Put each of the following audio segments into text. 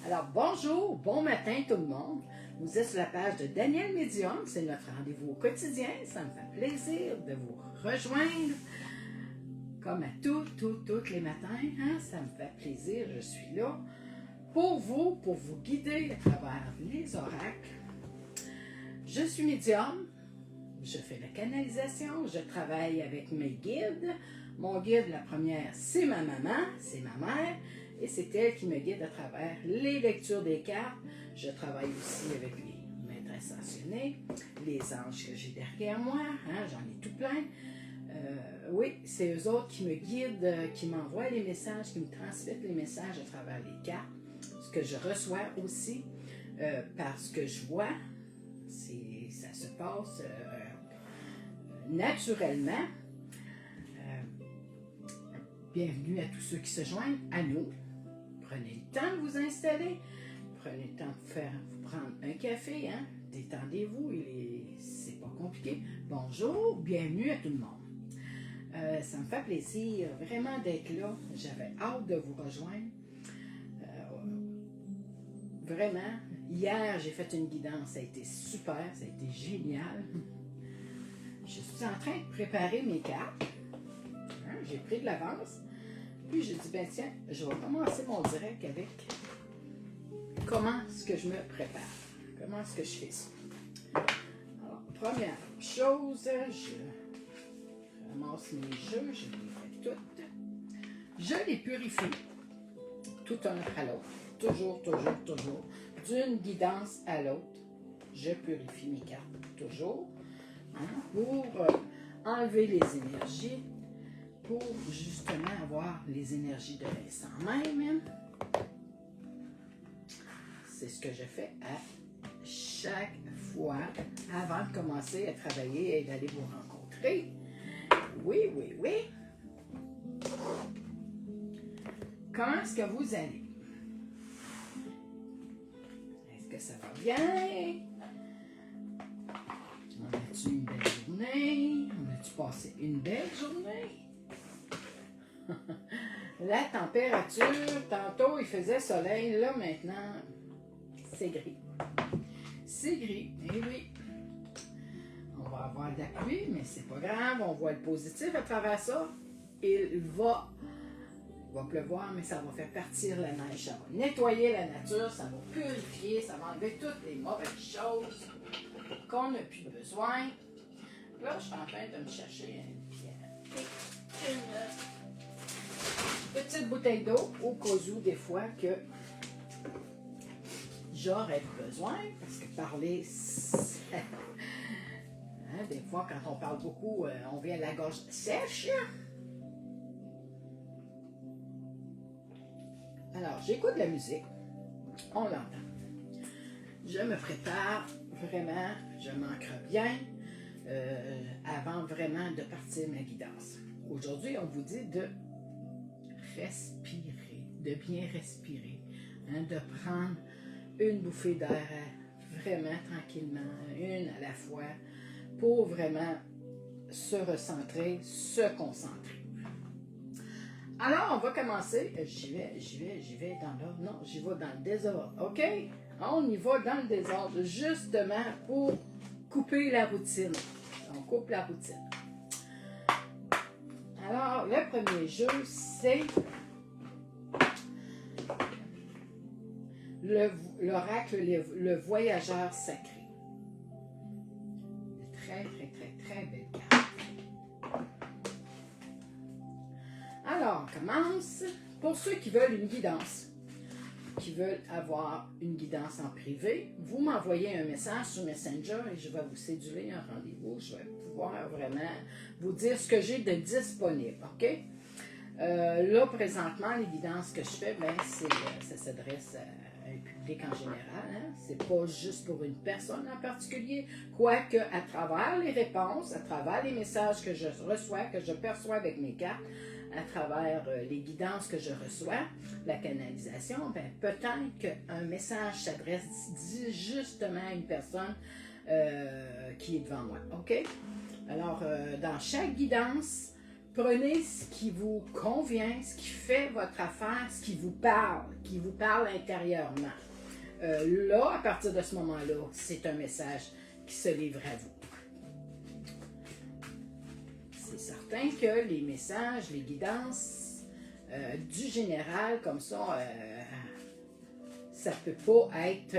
Alors, bonjour, bon matin tout le monde. Vous êtes sur la page de Daniel Médium, c'est notre rendez-vous au quotidien. Ça me fait plaisir de vous rejoindre, comme à tous les matins. Ça me fait plaisir, je suis là pour vous guider à travers les oracles. Je suis médium, je fais la canalisation, je travaille avec mes guides. Mon guide, la première, c'est ma maman, c'est ma mère. Et c'est elle qui me guide à travers les lectures des cartes. Je travaille aussi avec les maîtres ascensionnés, les anges que j'ai derrière moi, j'en ai tout plein. Oui, c'est eux autres qui me guident, qui m'envoient les messages, qui me transmettent les messages à travers les cartes. Ce que je reçois aussi, parce que je vois, ça se passe naturellement. Bienvenue à tous ceux qui se joignent à nous. Prenez le temps de vous installer. Prenez le temps de vous prendre un café. Détendez-vous. C'est pas compliqué. Bonjour, bienvenue à tout le monde. Ça me fait plaisir vraiment d'être là. J'avais hâte de vous rejoindre. Vraiment, hier, j'ai fait une guidance. Ça a été super, ça a été génial. Je suis en train de préparer mes cartes. J'ai pris de l'avance. Puis j'ai dit, ben tiens, je vais commencer mon direct avec comment est-ce que je me prépare. Comment est-ce que je fais ça. Alors, première chose, je ramasse mes jeux, je les fais toutes. Je les purifie, tout un à l'autre. Toujours. D'une guidance à l'autre, je purifie mes cartes, toujours. Pour enlever les énergies, pour justement avoir les énergies de l'instant même. C'est ce que je fais à chaque fois avant de commencer à travailler et d'aller vous rencontrer. Oui. Comment est-ce que vous allez? Est-ce que ça va bien? On a-tu une belle journée? On a-tu passé une belle journée? La température, tantôt il faisait soleil, là maintenant c'est gris. C'est gris, et oui. On va avoir de la pluie, mais c'est pas grave, on voit le positif à travers ça. Il va pleuvoir, mais ça va faire partir la neige, ça va nettoyer la nature, ça va purifier, ça va enlever toutes les mauvaises choses qu'on n'a plus besoin. Là, je suis en train de me chercher une petite bouteille d'eau au cas où des fois que j'aurais besoin, parce que parler, des fois quand on parle beaucoup, on vient à la gorge sèche. Alors, j'écoute la musique, on l'entend. Je me prépare vraiment, je m'ancre bien avant vraiment de partir ma guidance. Aujourd'hui, on vous dit de respirer, de bien respirer, de prendre une bouffée d'air vraiment tranquillement, une à la fois, pour vraiment se recentrer, se concentrer. Alors, on va commencer. J'y vais dans l'ordre. Non, j'y vais dans le désordre. OK? On y va dans le désordre, justement pour couper la routine. On coupe la routine. Alors, le premier jeu, c'est l'oracle, le voyageur sacré. Très belle carte. Alors, on commence. Pour ceux qui veulent une guidance, qui veulent avoir une guidance en privé, vous m'envoyez un message sur Messenger et je vais vous céduler un rendez-vous. Je vais pouvoir vraiment vous dire ce que j'ai de disponible. OK? Là, présentement, les guidances que je fais, ça s'adresse à un public en général. C'est pas juste pour une personne en particulier. Quoique, à travers les réponses, à travers les messages que je reçois, que je perçois avec mes cartes, à travers les guidances que je reçois, la canalisation, peut-être qu'un message s'adresse justement à une personne qui est devant moi. OK? Alors, dans chaque guidance, Prenez ce qui vous convient, ce qui fait votre affaire, ce qui vous parle intérieurement. Là, à partir de ce moment-là, c'est un message qui se livre à vous. C'est certain que les messages, les guidances du général, comme ça ne peut pas être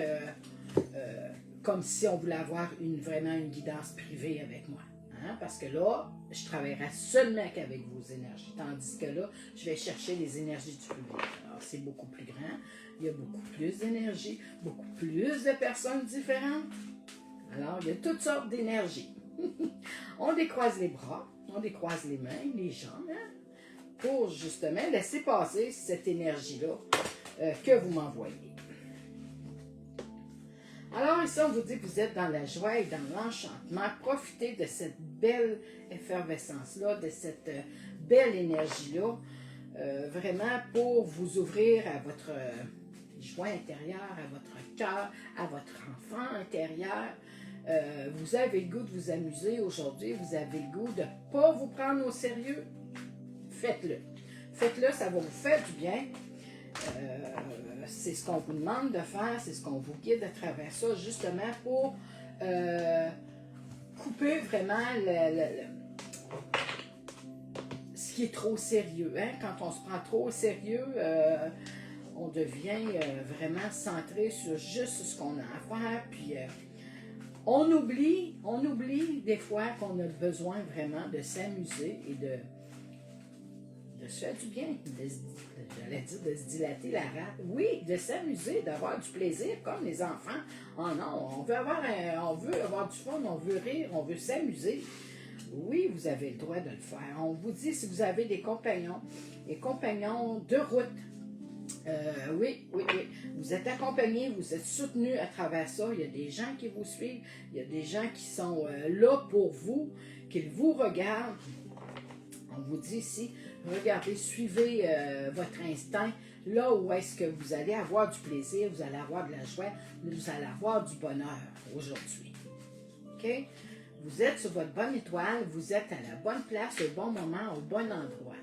comme si on voulait avoir vraiment une guidance privée avec moi. Hein? Parce que là, je travaillerai seulement qu'avec vos énergies. Tandis que là, je vais chercher les énergies du public. Alors, c'est beaucoup plus grand. Il y a beaucoup plus d'énergie, beaucoup plus de personnes différentes. Alors, il y a toutes sortes d'énergies. On décroise les bras, on décroise les mains, les jambes, hein, pour justement laisser passer cette énergie-là que vous m'envoyez. Alors ici, on vous dit que vous êtes dans la joie et dans l'enchantement. Profitez de cette belle effervescence-là, de cette belle énergie-là, vraiment pour vous ouvrir à votre joie intérieure, à votre cœur, à votre enfant intérieur. Vous avez le goût de vous amuser aujourd'hui, vous avez le goût de ne pas vous prendre au sérieux. Faites-le. Faites-le, ça va vous faire du bien. C'est ce qu'on vous demande de faire, c'est ce qu'on vous guide à travers ça, justement pour couper vraiment ce qui est trop sérieux. Hein? Quand on se prend trop au sérieux, on devient vraiment centré sur juste ce qu'on a à faire, puis on oublie des fois qu'on a besoin vraiment de s'amuser et de se faire du bien, j'allais dire de se dilater la rate. Oui, de s'amuser, d'avoir du plaisir comme les enfants. Oh non, on veut avoir du fun, on veut rire, on veut s'amuser. Oui, vous avez le droit de le faire. On vous dit si vous avez des compagnons de route. Oui. Vous êtes accompagnés, vous êtes soutenus à travers ça. Il y a des gens qui vous suivent, il y a des gens qui sont là pour vous, qui vous regardent. On vous dit ici, regardez, suivez votre instinct. Là où est-ce que vous allez avoir du plaisir, vous allez avoir de la joie, vous allez avoir du bonheur aujourd'hui. OK? Vous êtes sur votre bonne étoile, vous êtes à la bonne place, au bon moment, au bon endroit.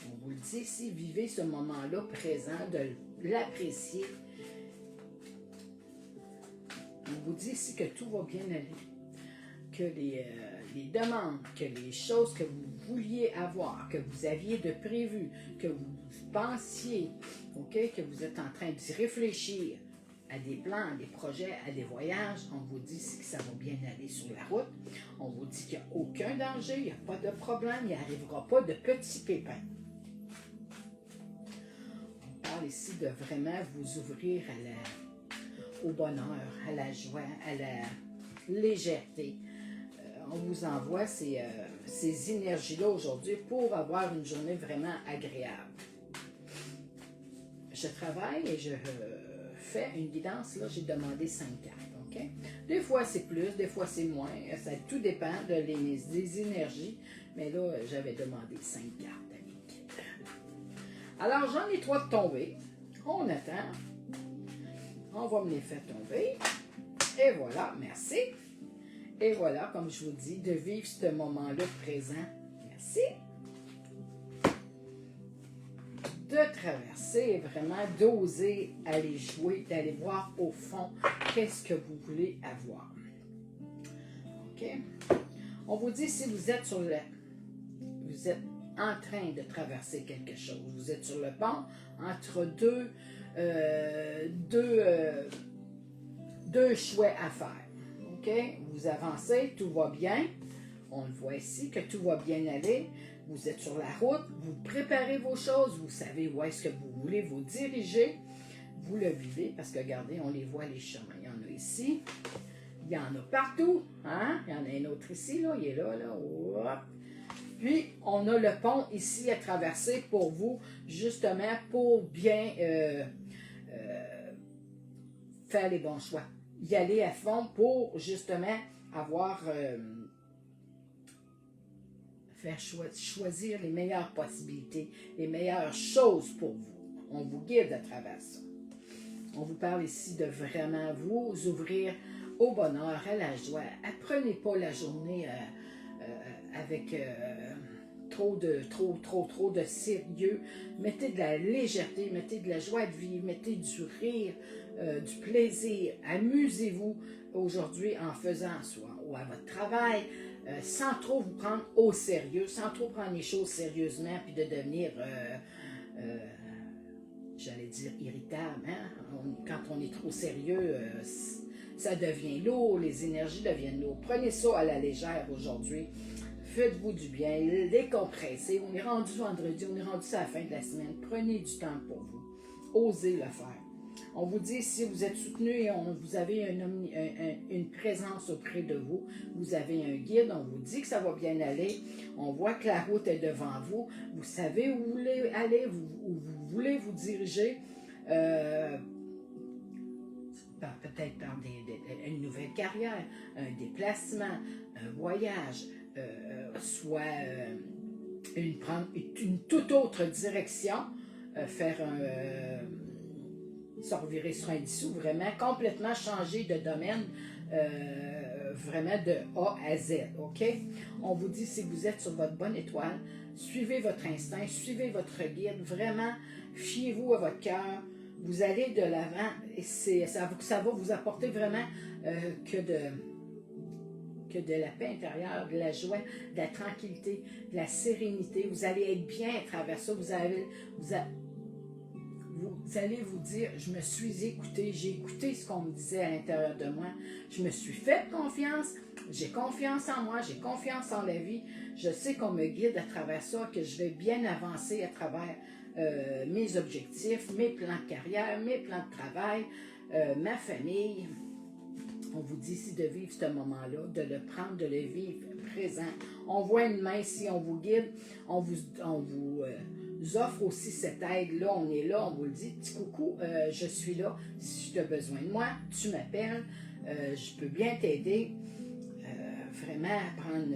On vous le dit ici, vivez ce moment-là présent, de l'apprécier. On vous dit ici que tout va bien aller, que les demandes, que les choses que vous vouliez avoir, que vous aviez de prévu, que vous pensiez, okay, que vous êtes en train d'y réfléchir à des plans, à des projets, à des voyages, on vous dit que ça va bien aller sur la route. On vous dit qu'il n'y a aucun danger, il n'y a pas de problème, il n'y arrivera pas de petits pépins. On parle ici de vraiment vous ouvrir au bonheur, à la joie, à la légèreté. On vous envoie ces énergies-là aujourd'hui pour avoir une journée vraiment agréable. Je travaille et je fais une guidance, là, j'ai demandé 5 cartes, OK? Des fois c'est plus, des fois c'est moins, ça tout dépend des énergies, mais là, j'avais demandé 5 cartes à mes guides. Alors, j'en ai 3 de tombées, on attend, on va me les faire tomber, et voilà, merci. Et voilà, comme je vous dis, de vivre ce moment-là présent. Merci. De traverser, vraiment d'oser aller jouer, d'aller voir au fond qu'est-ce que vous voulez avoir. OK? On vous dit si vous êtes vous êtes en train de traverser quelque chose. Vous êtes sur le pont entre deux choix à faire. OK? Vous avancez, tout va bien. On le voit ici, que tout va bien aller. Vous êtes sur la route, vous préparez vos choses, vous savez où est-ce que vous voulez vous diriger. Vous le vivez, parce que regardez, on les voit les chemins. Il y en a ici, il y en a partout. Hein? Il y en a un autre ici, là, il est là, là. Hop. Puis, on a le pont ici à traverser pour vous, justement, pour bien faire les bons choix. Y aller à fond pour justement avoir faire choisir les meilleures possibilités, les meilleures choses pour vous. On vous guide à travers ça. On vous parle ici de vraiment vous ouvrir au bonheur, à la joie. Apprenez pas la journée avec trop de sérieux. Mettez de la légèreté, mettez de la joie de vivre, mettez du rire, du plaisir. Amusez-vous aujourd'hui en faisant soit ou à votre travail, sans trop vous prendre au sérieux, sans trop prendre les choses sérieusement, puis de devenir, j'allais dire, irritable. Hein? Quand on est trop sérieux, ça devient lourd, les énergies deviennent lourdes. Prenez ça à la légère aujourd'hui. Faites-vous du bien, décompressez. On est rendu vendredi, on est rendu à la fin de la semaine. Prenez du temps pour vous. Osez le faire. On vous dit, si vous êtes soutenu et vous avez une présence auprès de vous, vous avez un guide, on vous dit que ça va bien aller, on voit que la route est devant vous, vous savez où vous voulez aller, où vous voulez vous diriger, peut-être par une nouvelle carrière, un déplacement, un voyage, soit prendre une toute autre direction, faire se revirer sur un dissous, vraiment complètement changer de domaine, vraiment de A à Z, OK? On vous dit, si vous êtes sur votre bonne étoile, suivez votre instinct, suivez votre guide, vraiment, fiez-vous à votre cœur, vous allez de l'avant, et ça va vous apporter vraiment que de la paix intérieure, de la joie, de la tranquillité, de la sérénité. Vous allez être bien à travers ça. Vous allez vous dire, je me suis écouté, j'ai écouté ce qu'on me disait à l'intérieur de moi. Je me suis fait confiance, j'ai confiance en moi, j'ai confiance en la vie. Je sais qu'on me guide à travers ça, que je vais bien avancer à travers mes objectifs, mes plans de carrière, mes plans de travail, ma famille. On vous dit ici de vivre ce moment-là, de le prendre, de le vivre présent. On voit une main ici, on vous guide, on vous offre aussi cette aide-là, on est là, on vous le dit, petit coucou, je suis là, si tu as besoin de moi, tu m'appelles, je peux bien t'aider, vraiment apprendre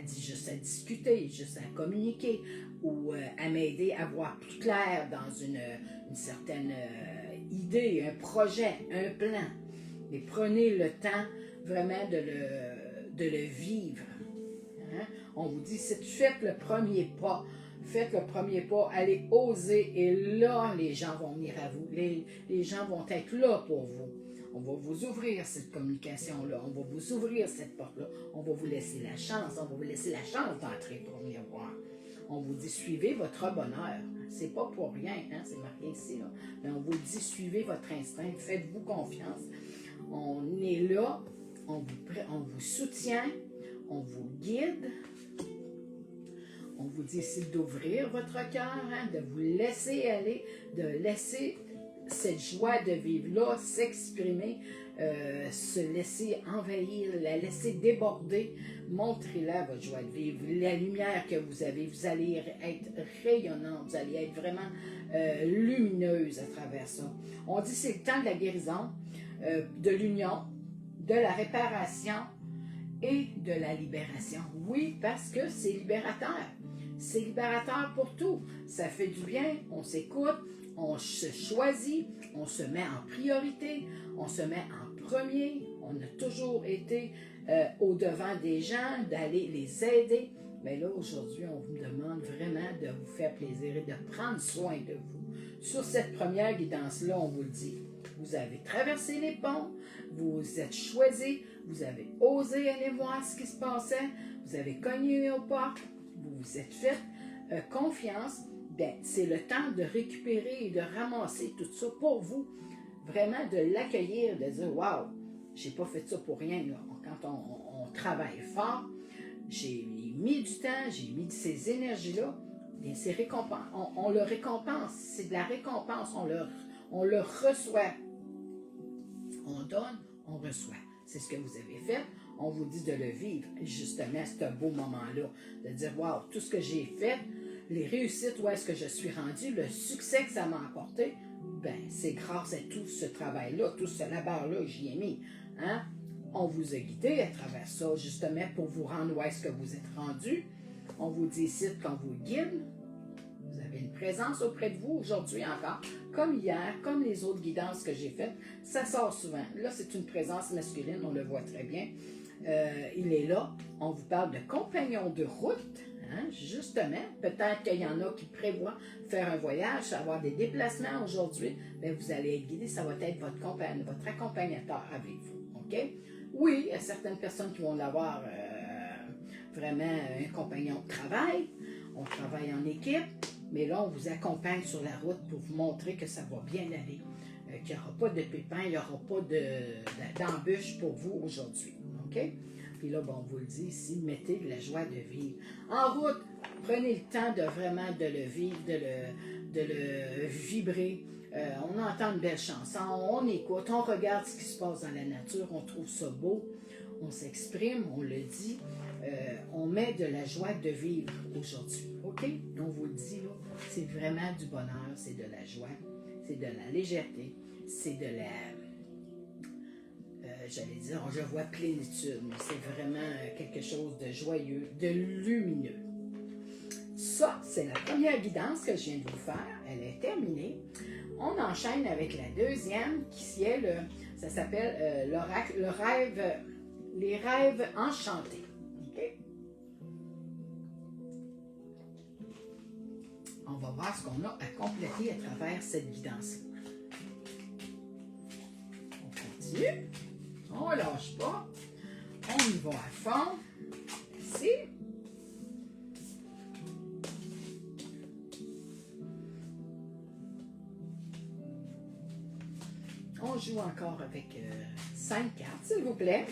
juste à discuter, juste à communiquer, ou à m'aider à voir plus clair dans une certaine idée, un projet, un plan. Mais prenez le temps vraiment de le vivre. Hein? On vous dit, si tu fais le premier pas, faites le premier pas, allez oser, et là, les gens vont venir à vous. Les gens vont être là pour vous. On va vous ouvrir cette communication-là, on va vous ouvrir cette porte-là, on va vous laisser la chance, d'entrer pour venir voir. On vous dit, suivez votre bonheur. C'est pas pour rien, hein? C'est marqué ici, là. Mais on vous dit, suivez votre instinct, faites-vous confiance. On est là, on vous soutient, on vous guide. On vous décide d'ouvrir votre cœur, hein, de vous laisser aller, de laisser cette joie de vivre-là s'exprimer, se laisser envahir, la laisser déborder. Montrez-la votre joie de vivre, la lumière que vous avez. Vous allez être rayonnante, vous allez être vraiment lumineuse à travers ça. On dit que c'est le temps de la guérison, de l'union, de la réparation et de la libération. Oui, parce que c'est libérateur. C'est libérateur pour tout. Ça fait du bien, on s'écoute, on se choisit, on se met en priorité, on se met en premier. On a toujours été au-devant des gens, d'aller les aider. Mais là, aujourd'hui, on vous demande vraiment de vous faire plaisir et de prendre soin de vous. Sur cette première guidance-là, on vous le dit. Vous avez traversé les ponts, vous êtes choisi, vous avez osé aller voir ce qui se passait, vous avez cogné aux portes, vous vous êtes fait confiance. Bien, c'est le temps de récupérer et de ramasser tout ça pour vous. Vraiment de l'accueillir, de dire « Wow, j'ai pas fait ça pour rien. » Quand on travaille fort, j'ai mis du temps, j'ai mis ces énergies-là, bien, c'est récompense. On le récompense, c'est de la récompense, on le reçoit. On donne, on reçoit. C'est ce que vous avez fait. On vous dit de le vivre, justement, ce beau moment-là. De dire, wow, tout ce que j'ai fait, les réussites, où est-ce que je suis rendu, le succès que ça m'a apporté, ben, c'est grâce à tout ce travail-là, tout ce labeur-là que j'y ai mis. Hein? On vous a guidé à travers ça, justement, pour vous rendre où est-ce que vous êtes rendu. On vous décide qu'on vous guide. Vous avez une présence auprès de vous aujourd'hui encore, comme hier, comme les autres guidances que j'ai faites. Ça sort souvent. Là, c'est une présence masculine, on le voit très bien. il est là. On vous parle de compagnons de route. Hein, justement, peut-être qu'il y en a qui prévoient faire un voyage, avoir des déplacements aujourd'hui. Bien, vous allez être guidé, ça va être votre accompagnateur avec vous. OK? Oui, il y a certaines personnes qui vont l'avoir vraiment un compagnon de travail. On travaille en équipe, mais là, on vous accompagne sur la route pour vous montrer que ça va bien aller, qu'il n'y aura pas de pépins, il n'y aura pas d'embûches pour vous aujourd'hui. OK? Puis là, bon, on vous le dit ici, mettez de la joie de vivre. En route, prenez le temps de vraiment de le vivre, de le vibrer. On entend une belle chanson, on écoute, on regarde ce qui se passe dans la nature, on trouve ça beau, on s'exprime, on le dit, on met de la joie de vivre aujourd'hui. OK? On vous le dit, là, c'est vraiment du bonheur, c'est de la joie, c'est de la légèreté, c'est de la... j'allais dire, je vois plénitude, mais c'est vraiment quelque chose de joyeux, de lumineux. Ça, c'est la première guidance que je viens de vous faire. Elle est terminée. On enchaîne avec la deuxième, qui est ça s'appelle les rêves enchantés. Okay? On va voir ce qu'on a à compléter à travers cette guidance-là. On continue. On ne lâche pas. On y va à fond. Ici. On joue encore avec 5 cartes, s'il vous plaît.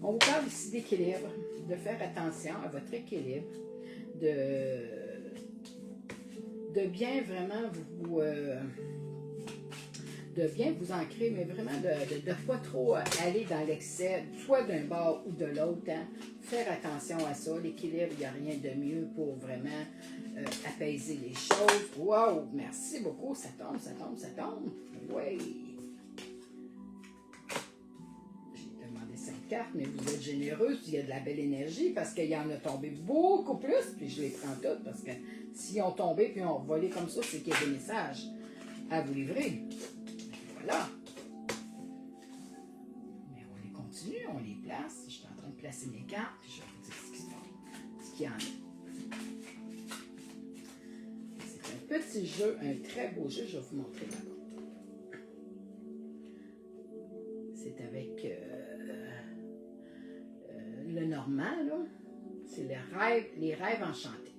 On vous parle ici d'équilibre, de faire attention à votre équilibre, de bien vraiment de bien vous ancrer, mais vraiment de ne pas trop aller dans l'excès, soit d'un bord ou de l'autre. Hein. Faire attention à ça. L'équilibre, il n'y a rien de mieux pour vraiment apaiser les choses. Wow! Merci beaucoup. Ça tombe, ça tombe, ça tombe. Oui! J'ai demandé 5 cartes, mais vous êtes généreuse, il y a de la belle énergie parce qu'il y en a tombé beaucoup plus, puis je les prends toutes parce que s'ils ont tombé puis ont volé comme ça, c'est qu'il y a des messages à vous livrer. Voilà. Mais on les continue, on les place. Je suis en train de placer mes cartes, puis je vais vous dire ce qu'il y en a. C'est un petit jeu, un très beau jeu. Je vais vous montrer là-bas. C'est avec le normand, là. C'est les rêves enchantés.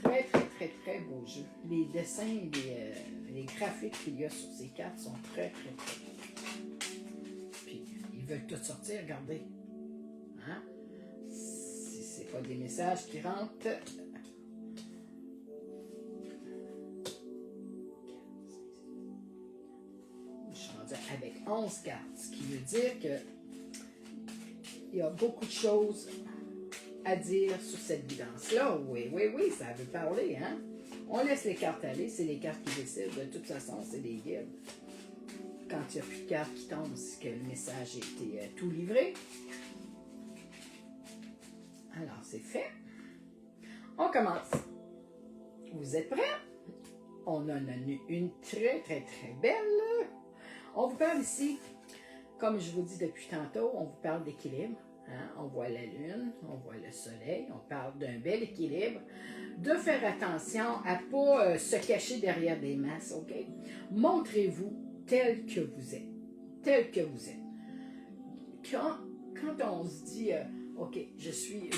Très, très, très, très beau jeu. Les dessins, les graphiques qu'il y a sur ces cartes sont très, très, très beaux. Puis, ils veulent tout sortir, regardez. Hein? Si ce n'est pas des messages qui rentrent. Je suis rendue avec 11 cartes, ce qui veut dire que il y a beaucoup de choses à dire sur cette guidance-là. Oui, oui, oui, ça veut parler, hein? On laisse les cartes aller, c'est les cartes qui décident. De toute façon, c'est des guides. Quand il n'y a plus de cartes qui tombent, c'est que le message a été tout livré. Alors, c'est fait. On commence. Vous êtes prêts? On en a une très, très, très belle. On vous parle ici, comme je vous dis depuis tantôt, on vous parle d'équilibre. Hein? On voit la lune, on voit le soleil, on parle d'un bel équilibre, de faire attention à ne pas se cacher derrière des masses, OK? Montrez-vous tel que vous êtes, tel que vous êtes. Quand on se dit, OK, je suis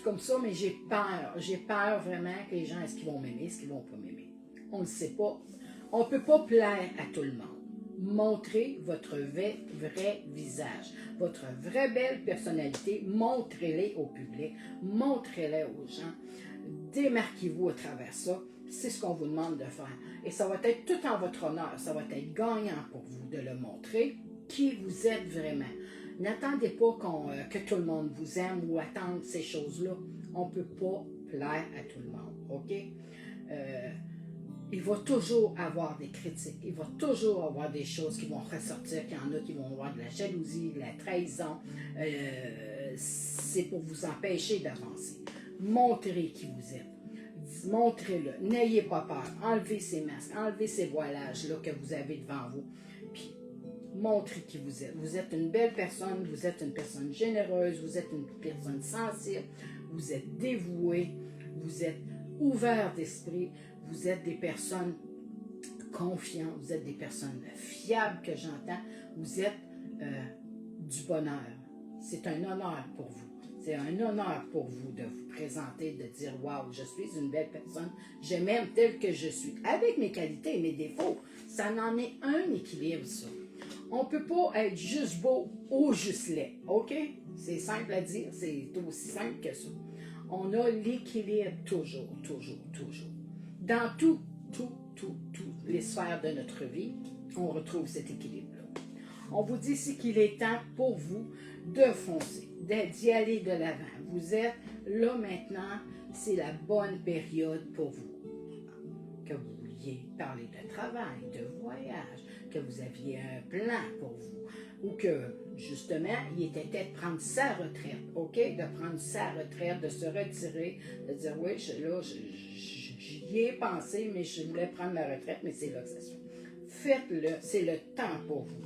comme ça, mais j'ai peur vraiment que les gens, est-ce qu'ils vont m'aimer, est-ce qu'ils vont pas m'aimer? On ne sait pas, on ne peut pas plaire à tout le monde. Montrez votre vrai visage, votre vraie belle personnalité, montrez-les au public, montrez-les aux gens, démarquez-vous à travers ça, c'est ce qu'on vous demande de faire. Et ça va être tout en votre honneur, ça va être gagnant pour vous de le montrer, qui vous êtes vraiment. N'attendez pas que tout le monde vous aime ou attendre ces choses-là, on ne peut pas plaire à tout le monde, OK? Il va toujours avoir des critiques, il va toujours avoir des choses qui vont ressortir, qu'il y en a qui vont avoir de la jalousie, de la trahison. C'est pour vous empêcher d'avancer. Montrez qui vous êtes. montrez-le, n'ayez pas peur, enlevez ces masques, enlevez ces voilages-là que vous avez devant vous, puis montrez qui vous êtes. Vous êtes une belle personne, vous êtes une personne généreuse, vous êtes une personne sensible, vous êtes dévoué, vous êtes ouvert d'esprit, vous êtes des personnes confiantes, vous êtes des personnes fiables que j'entends, vous êtes du bonheur. C'est un honneur pour vous. C'est un honneur pour vous de vous présenter, de dire « Wow, je suis une belle personne, je m'aime tel que je suis. » Avec mes qualités et mes défauts, ça en est un équilibre, ça. On ne peut pas être juste beau ou juste laid, OK? C'est simple à dire, c'est aussi simple que ça. On a l'équilibre toujours, toujours, toujours. Dans toutes les sphères de notre vie, on retrouve cet équilibre-là. On vous dit ici qu'il est temps pour vous de foncer, d'y aller de l'avant. Vous êtes là maintenant, c'est la bonne période pour vous. Que vous vouliez parler de travail, de voyage, que vous aviez un plan pour vous, ou que, justement, il était temps de prendre sa retraite, OK? De prendre sa retraite, de se retirer, de dire, oui, j'y ai pensé, mais je voulais prendre ma retraite, mais c'est là que ça se fait. Faites-le, c'est le temps pour vous.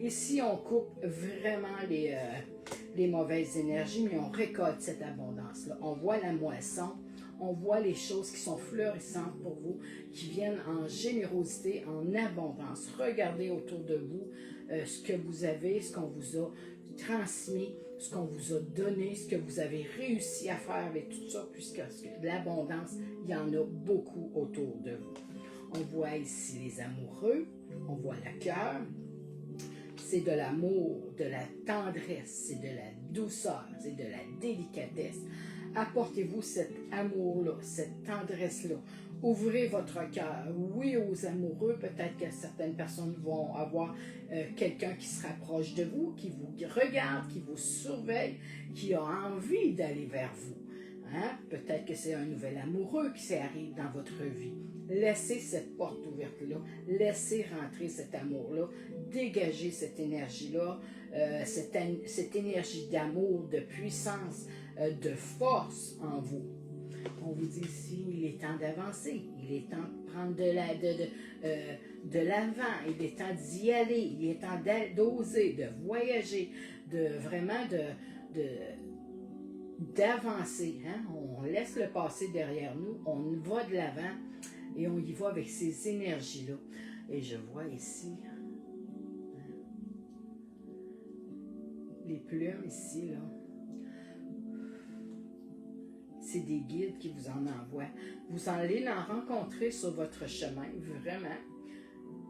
Ici, on coupe vraiment les mauvaises énergies, mais on récolte cette abondance-là. On voit la moisson, on voit les choses qui sont fleurissantes pour vous, qui viennent en générosité, en abondance. Regardez autour de vous ce que vous avez, ce qu'on vous a transmis, ce qu'on vous a donné, ce que vous avez réussi à faire avec tout ça, puisque l'abondance, il y en a beaucoup autour de vous. On voit ici les amoureux, on voit le cœur. C'est de l'amour, de la tendresse, c'est de la douceur, c'est de la délicatesse. Apportez-vous cet amour-là, cette tendresse-là. Ouvrez votre cœur. Oui, aux amoureux, peut-être que certaines personnes vont avoir quelqu'un qui se rapproche de vous, qui vous regarde, qui vous surveille, qui a envie d'aller vers vous. Hein? Peut-être que c'est un nouvel amoureux qui arrive dans votre vie. Laissez cette porte ouverte-là, laissez rentrer cet amour-là, dégagez cette énergie-là, cette énergie d'amour, de puissance, de force en vous. On vous dit ici, il est temps d'avancer, il est temps de prendre de l'avant, il est temps d'y aller, il est temps d'oser, de voyager, de vraiment d'avancer. Hein? On laisse le passé derrière nous, on va de l'avant et on y va avec ces énergies-là. Et je vois ici les plumes ici, là. C'est des guides qui vous en envoient. Vous allez en rencontrer sur votre chemin, vraiment.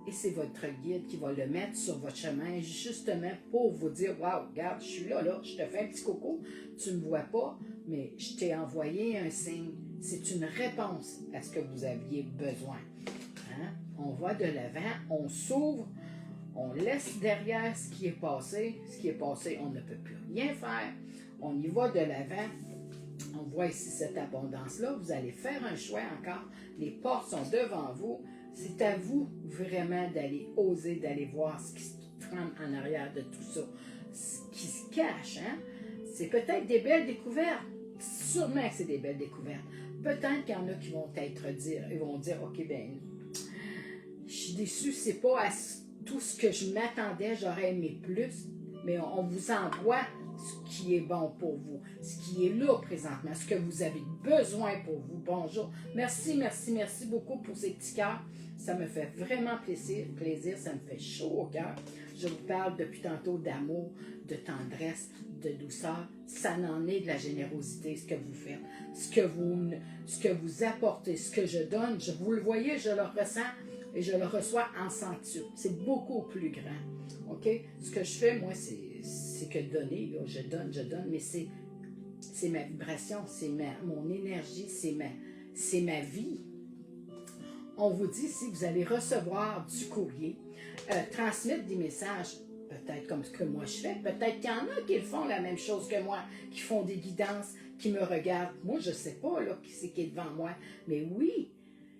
Et c'est votre guide qui va le mettre sur votre chemin, justement pour vous dire, « Wow, regarde, je suis là, je te fais un petit coco, tu ne me vois pas, mais je t'ai envoyé un signe. » C'est une réponse à ce que vous aviez besoin. Hein? On va de l'avant, on s'ouvre, on laisse derrière ce qui est passé. Ce qui est passé, on ne peut plus rien faire. On y va de l'avant. On voit ici cette abondance-là. Vous allez faire un choix encore. Les portes sont devant vous. C'est à vous vraiment d'aller oser, d'aller voir ce qui se trame en arrière de tout ça, ce qui se cache. Hein? C'est peut-être des belles découvertes. Sûrement que c'est des belles découvertes. Peut-être qu'il y en a qui vont ils vont dire, OK, ben, je suis déçu, c'est pas à tout ce que je m'attendais, j'aurais aimé plus, mais on vous envoie ce qui est bon pour vous, ce qui est là présentement, ce que vous avez besoin pour vous. Bonjour. Merci beaucoup pour ces petits cœurs. Ça me fait vraiment plaisir, ça me fait chaud au cœur. Je vous parle depuis tantôt d'amour, de tendresse, de douceur. Ça n'en est de la générosité, ce que vous faites, ce que vous apportez, ce que je donne. Vous le voyez, je le ressens et je le reçois en centuple. C'est beaucoup plus grand. OK? Ce que je fais, moi, c'est que donner. Là. Je donne, mais c'est ma vibration, c'est mon énergie, c'est ma vie. On vous dit si vous allez recevoir du courrier, transmettre des messages, peut-être comme ce que moi je fais, peut-être qu'il y en a qui font la même chose que moi, qui font des guidances, qui me regardent. Moi, je ne sais pas là, qui c'est qui est devant moi, mais oui,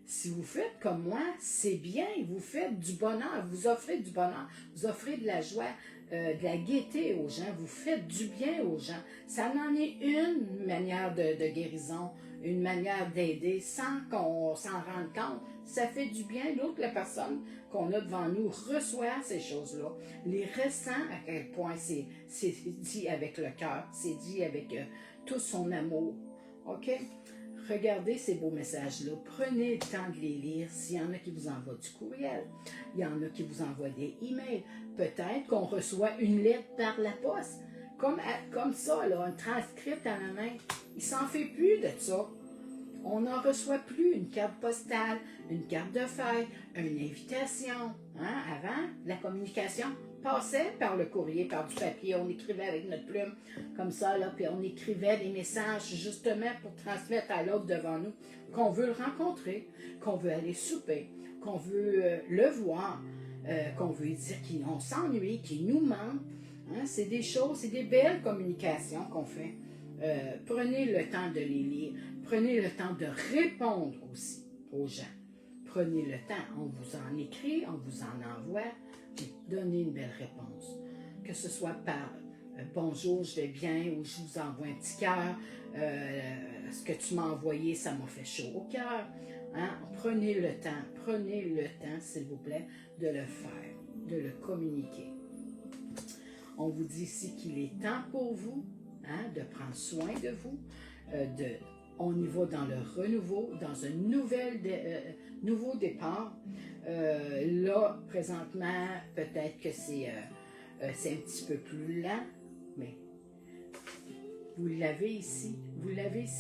si vous faites comme moi, c'est bien, vous faites du bonheur, vous offrez du bonheur, vous offrez de la joie, de la gaieté aux gens, vous faites du bien aux gens. Ça en est une manière de guérison, une manière d'aider sans qu'on s'en rende compte. Ça fait du bien. L'autre, la personne qu'on a devant nous reçoit ces choses-là, les ressent à quel point c'est dit avec le cœur, c'est dit avec tout son amour. OK? Regardez ces beaux messages-là. Prenez le temps de les lire. S'il y en a qui vous envoient du courriel, il y en a qui vous envoient des emails. Peut-être qu'on reçoit une lettre par la poste. Comme ça, là, un transcript à la main. Il s'en fait plus de ça. On n'en reçoit plus une carte postale, une carte de fête, une invitation. Hein? Avant, la communication passait par le courrier, par du papier. On écrivait avec notre plume, comme ça, là, puis on écrivait des messages justement pour transmettre à l'autre devant nous qu'on veut le rencontrer, qu'on veut aller souper, qu'on veut le voir, qu'on veut dire qu'on s'ennuie, qu'il nous manque. Hein? C'est des choses, c'est des belles communications qu'on fait. Prenez le temps de les lire. Prenez le temps de répondre aussi aux gens. Prenez le temps. On vous en écrit, on vous en envoie. Puis donnez une belle réponse. Que ce soit par bonjour, je vais bien, ou je vous envoie un petit cœur. Ce que tu m'as envoyé, ça m'a fait chaud au cœur. Hein? Prenez le temps, s'il vous plaît, de le faire, de le communiquer. On vous dit ici qu'il est temps pour vous, hein, de prendre soin de vous, on y va dans le renouveau, dans un nouveau départ. Là, présentement, peut-être que c'est un petit peu plus lent, mais vous l'avez ici,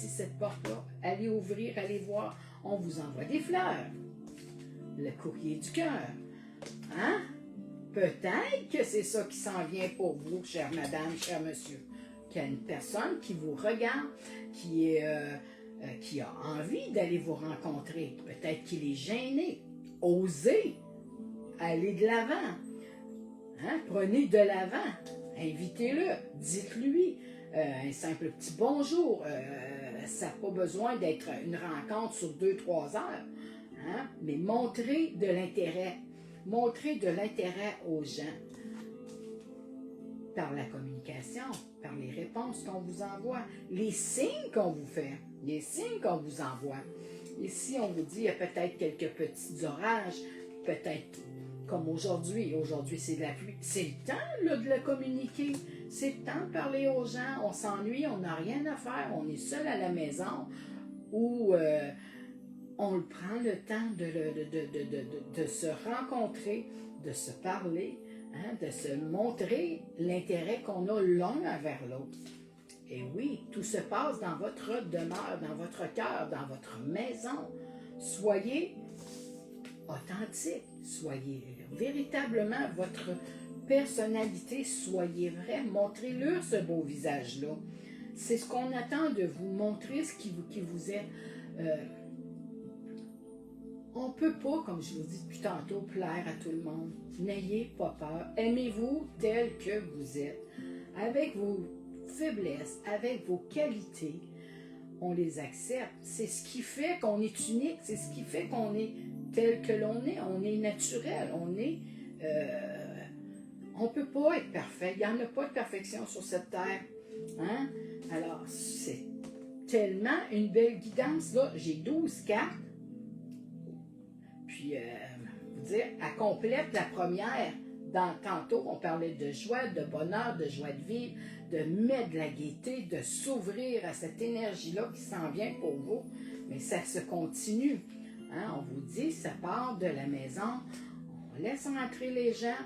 cette porte-là. Allez ouvrir, allez voir, on vous envoie des fleurs. Le courrier du cœur. Hein? Peut-être que c'est ça qui s'en vient pour vous, chère madame, cher monsieur. Qu'il y a une personne qui vous regarde, qui a envie d'aller vous rencontrer. Peut-être qu'il est gêné. Osez aller de l'avant. Hein? Prenez de l'avant. Invitez-le. Dites-lui un simple petit bonjour. Ça n'a pas besoin d'être une rencontre sur 2-3 heures. Hein? Mais montrez de l'intérêt. Montrez de l'intérêt aux gens. Par la communication, par les réponses qu'on vous envoie, les signes qu'on vous fait, les signes qu'on vous envoie. Ici, on vous dit, il y a peut-être quelques petits orages, peut-être comme aujourd'hui. Aujourd'hui, c'est de la pluie. C'est le temps là, de le communiquer. C'est le temps de parler aux gens. On s'ennuie, on n'a rien à faire, on est seul à la maison ou on prend le temps de se rencontrer, de se parler. Hein, de se montrer l'intérêt qu'on a l'un envers l'autre. Et oui, tout se passe dans votre demeure, dans votre cœur, dans votre maison. Soyez authentique, soyez véritablement votre personnalité, soyez vrai, montrez-leur ce beau visage-là. C'est ce qu'on attend de vous, montrer ce qui vous êtes. On ne peut pas, comme je vous dis depuis tantôt, plaire à tout le monde. N'ayez pas peur. Aimez-vous tel que vous êtes. Avec vos faiblesses, avec vos qualités, on les accepte. C'est ce qui fait qu'on est unique. C'est ce qui fait qu'on est tel que l'on est. On est naturel. On ne peut pas être parfait. Il n'y en a pas de perfection sur cette terre. Hein? Alors, c'est tellement une belle guidance. Là, j'ai 12 cartes. Puis, vous dire, elle complète la première. Tantôt, on parlait de joie, de bonheur, de joie de vivre, de mettre de la gaieté, de s'ouvrir à cette énergie-là qui s'en vient pour vous. Mais ça se continue. Hein? On vous dit, ça part de la maison. On laisse entrer les gens.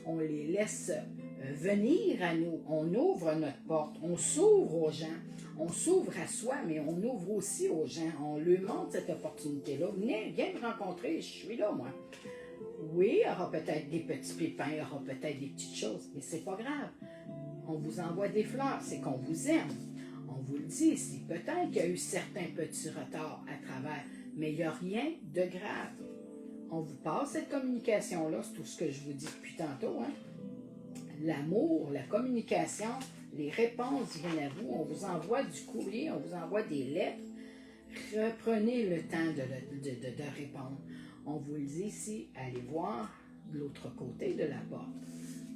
On les laisse venir à nous. On ouvre notre porte. On s'ouvre aux gens. On s'ouvre à soi, mais on ouvre aussi aux gens. On leur montre cette opportunité-là. Venez, viens me rencontrer, je suis là, moi. Oui, il y aura peut-être des petits pépins, il y aura peut-être des petites choses, mais c'est pas grave. On vous envoie des fleurs, c'est qu'on vous aime. On vous le dit ici. Peut-être qu'il y a eu certains petits retards à travers, mais il n'y a rien de grave. On vous passe cette communication-là, c'est tout ce que je vous dis depuis tantôt. Hein? L'amour, la communication, les réponses viennent à vous. On vous envoie du courrier, on vous envoie des lettres. Reprenez le temps de répondre. On vous le dit ici, allez voir de l'autre côté de la porte.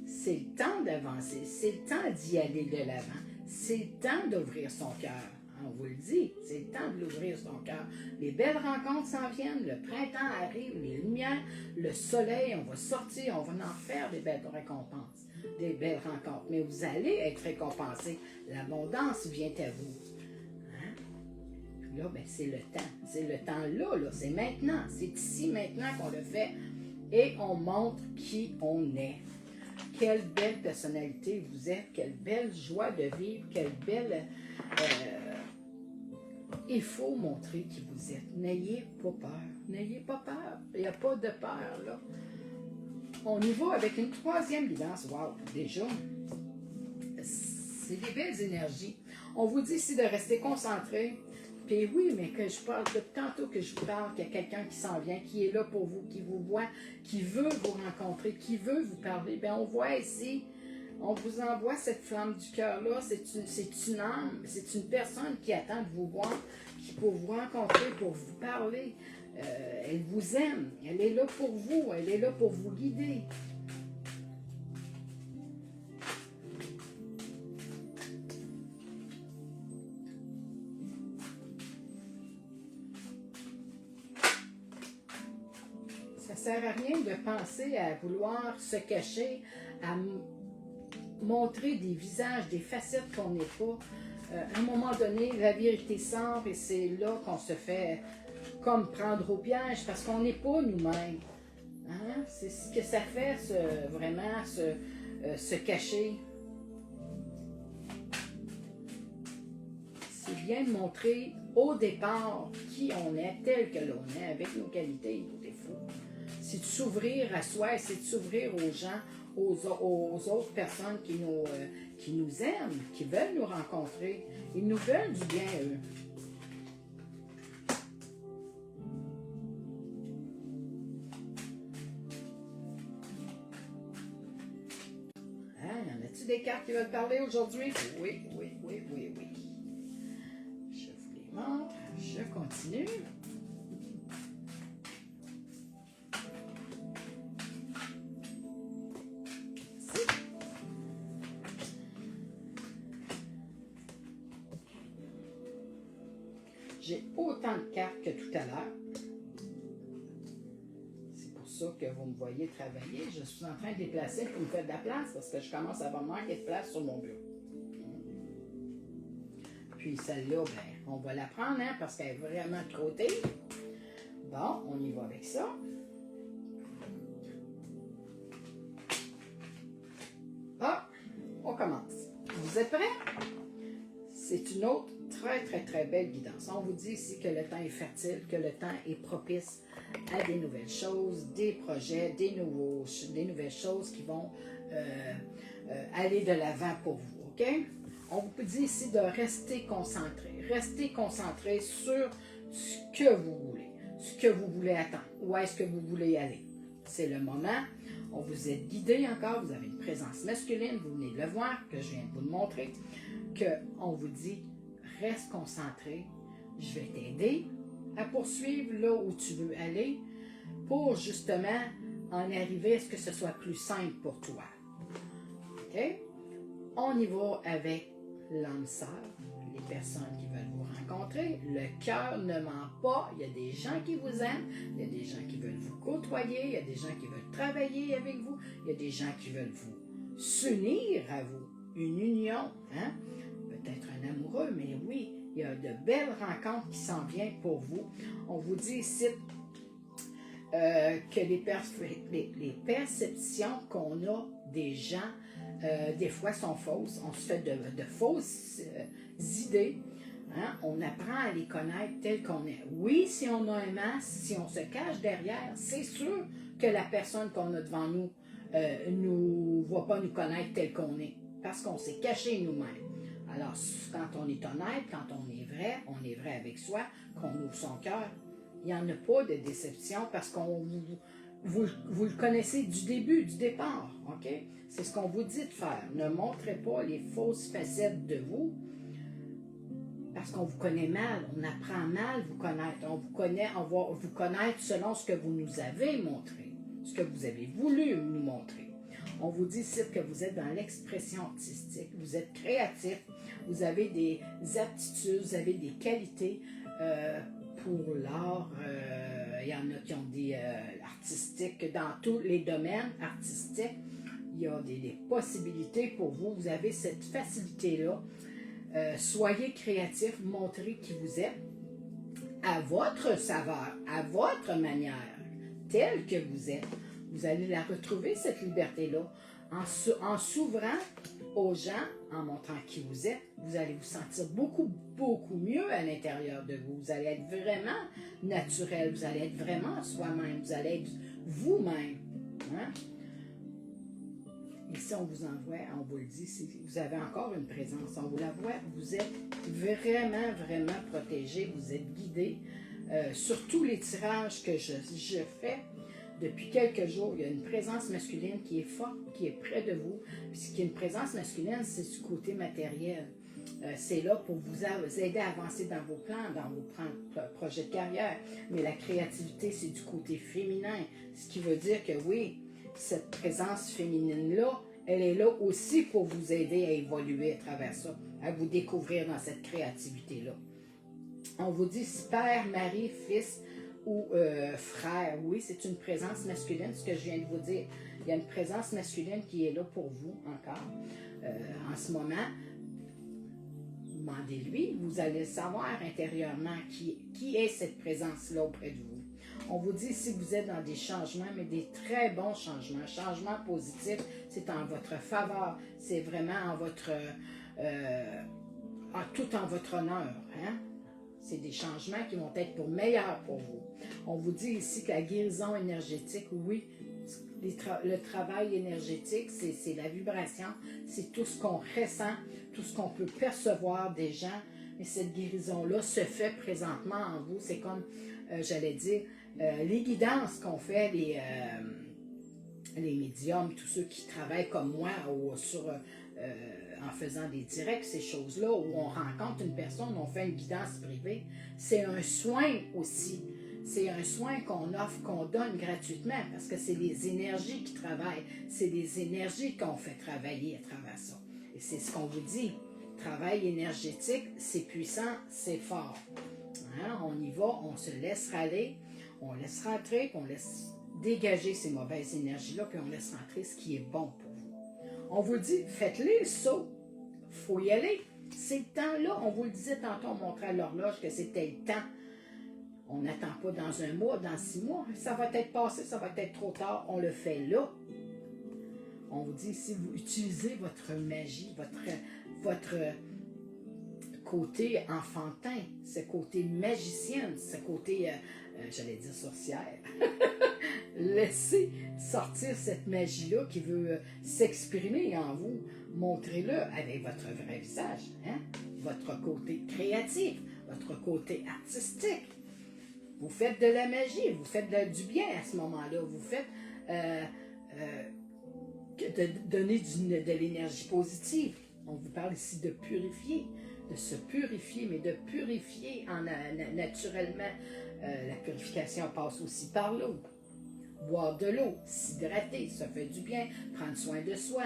C'est le temps d'avancer, c'est le temps d'y aller de l'avant, c'est le temps d'ouvrir son cœur. On vous le dit, c'est le temps de l'ouvrir son cœur. Les belles rencontres s'en viennent, le printemps arrive, les lumières, le soleil, on va sortir, on va en faire des belles récompenses, des belles rencontres. Mais vous allez être récompensés. L'abondance vient à vous. Là, ben, c'est le temps. C'est le temps là, c'est maintenant. C'est ici maintenant qu'on le fait. Et on montre qui on est. Quelle belle personnalité vous êtes. Quelle belle joie de vivre. Quelle belle... il faut montrer qui vous êtes. N'ayez pas peur. N'ayez pas peur. Il n'y a pas de peur, là. On y va avec une troisième guidance. Wow, déjà, c'est des belles énergies. On vous dit ici de rester concentré. Puis oui, mais que je parle, depuis tantôt que je vous parle, qu'il y a quelqu'un qui s'en vient, qui est là pour vous, qui vous voit, qui veut vous rencontrer, qui veut vous parler. Bien, on voit ici, on vous envoie cette flamme du cœur-là. C'est une âme, c'est une personne qui attend de vous voir, qui pour vous rencontrer, pour vous parler. Elle vous aime, elle est là pour vous, elle est là pour vous guider. Ça ne sert à rien de penser à vouloir se cacher, à montrer des visages, des facettes qu'on n'est pas. À un moment donné, la vérité sort et c'est là qu'on se fait comme prendre au piège parce qu'on n'est pas nous-mêmes. Hein? C'est ce que ça fait, vraiment, se cacher. C'est bien de montrer au départ qui on est, tel que l'on est, avec nos qualités et nos défauts. C'est de s'ouvrir à soi, c'est de s'ouvrir aux gens, aux autres personnes qui nous aiment, qui veulent nous rencontrer. Ils nous veulent du bien, eux. Hein, y en a-t-il des cartes qui veulent parler aujourd'hui? Oui, oui, oui, oui, oui. Je vous les montre. Je continue. J'ai autant de cartes que tout à l'heure. C'est pour ça que vous me voyez travailler. Je suis en train de déplacer pour me faire de la place parce que je commence à avoir manquer de place sur mon bureau. Puis celle-là, ben, on va la prendre hein, parce qu'elle est vraiment de côté. Bon, on y va avec ça. Ah, on commence. Vous êtes prêts? C'est une autre très, très, très belle guidance. On vous dit ici que le temps est fertile, que le temps est propice à des nouvelles choses, des projets, des nouvelles choses qui vont aller de l'avant pour vous, OK? On vous dit ici de rester concentré sur ce que vous voulez, ce que vous voulez attendre, où est-ce que vous voulez aller. C'est le moment. On vous est guidé encore, vous avez une présence masculine, vous venez de le voir, que je viens de vous le montrer, qu'on vous dit, reste concentré, je vais t'aider à poursuivre là où tu veux aller pour justement en arriver à ce que ce soit plus simple pour toi. OK? On y va avec l'âme sœur, les personnes qui veulent vous rencontrer. Le cœur ne ment pas. Il y a des gens qui vous aiment, il y a des gens qui veulent vous côtoyer, il y a des gens qui veulent travailler avec vous, il y a des gens qui veulent vous s'unir à vous. Une union, hein? Peut-être un amoureux, mais oui, il y a de belles rencontres qui s'en viennent pour vous. On vous dit ici que les perceptions qu'on a des gens, des fois sont fausses. On se fait de fausses idées. Hein? On apprend à les connaître tels qu'on est. Oui, si on a un masque, si on se cache derrière, c'est sûr que la personne qu'on a devant nous ne va pas nous connaître tel qu'on est, parce qu'on s'est caché nous-mêmes. Alors, quand on est honnête, quand on est vrai avec soi, qu'on ouvre son cœur, il n'y en a pas de déception parce qu'on vous le connaissez du début, du départ, OK? C'est ce qu'on vous dit de faire. Ne montrez pas les fausses facettes de vous parce qu'on vous connaît mal. On apprend mal vous connaître. On va vous connaître selon ce que vous nous avez montré, ce que vous avez voulu nous montrer. On vous dit ici que vous êtes dans l'expression artistique, vous êtes créatif, vous avez des aptitudes, vous avez des qualités pour l'art. Il y en a qui ont des artistiques dans tous les domaines artistiques. Il y a des possibilités pour vous. Vous avez cette facilité-là. Soyez créatif, montrez qui vous êtes à votre saveur, à votre manière, telle que vous êtes. Vous allez la retrouver, cette liberté-là, en s'ouvrant aux gens, en montrant qui vous êtes. Vous allez vous sentir beaucoup, beaucoup mieux à l'intérieur de vous. Vous allez être vraiment naturel, vous allez être vraiment soi-même, vous allez être vous-même. Hein? Ici, on vous envoie, on vous le dit, vous avez encore une présence, on vous la voit, vous êtes vraiment, vraiment protégé, vous êtes guidé. Sur tous les tirages que je fais, depuis quelques jours, il y a une présence masculine qui est forte, qui est près de vous. Puis ce qui est une présence masculine, c'est du côté matériel. C'est là pour vous aider à avancer dans vos plans, dans vos projets de carrière. Mais la créativité, c'est du côté féminin. Ce qui veut dire que oui, cette présence féminine-là, elle est là aussi pour vous aider à évoluer à travers ça, à vous découvrir dans cette créativité-là. On vous dit père, mari, fils ou frère. Oui, c'est une présence masculine, ce que je viens de vous dire. Il y a une présence masculine qui est là pour vous encore. En ce moment, demandez-lui, vous allez savoir intérieurement qui est cette présence-là auprès de vous. On vous dit si vous êtes dans des changements, mais des très bons changements, changements positifs, c'est en votre faveur, c'est vraiment en votre, tout en votre honneur. Hein? C'est des changements qui vont être pour meilleur pour vous. On vous dit ici que la guérison énergétique, oui, le travail énergétique, c'est la vibration, c'est tout ce qu'on ressent, tout ce qu'on peut percevoir des gens. Et cette guérison-là se fait présentement en vous. C'est comme, j'allais dire, les guidances qu'on fait, les médiums, tous ceux qui travaillent comme moi ou en faisant des directs, ces choses-là, où on rencontre une personne, on fait une guidance privée, c'est un soin aussi. C'est un soin qu'on offre, qu'on donne gratuitement, parce que c'est les énergies qui travaillent, c'est les énergies qu'on fait travailler à travers ça. Et c'est ce qu'on vous dit, travail énergétique, c'est puissant, c'est fort. Hein? On y va, on se laisse aller, on laisse rentrer, puis on laisse dégager ces mauvaises énergies-là, puis on laisse rentrer ce qui est bon pour vous. On vous dit, faites-les le saut, il faut y aller. C'est le temps-là, on vous le disait tantôt, on montrait à l'horloge que c'était le temps. On n'attend pas dans un mois, dans 6 mois. Ça va être passé, ça va être trop tard. On le fait là. On vous dit, si vous utilisez votre magie, votre côté enfantin, ce côté magicienne, ce côté, j'allais dire sorcière, laissez sortir cette magie-là qui veut s'exprimer en vous. Montrez-le avec votre vrai visage. Hein? Votre côté créatif, votre côté artistique. Vous faites de la magie, vous faites du bien à ce moment-là. Vous faites donner de l'énergie positive. On vous parle ici de purifier, de se purifier, mais de purifier naturellement. La purification passe aussi par l'eau. Boire de l'eau, s'hydrater, ça fait du bien, prendre soin de soi.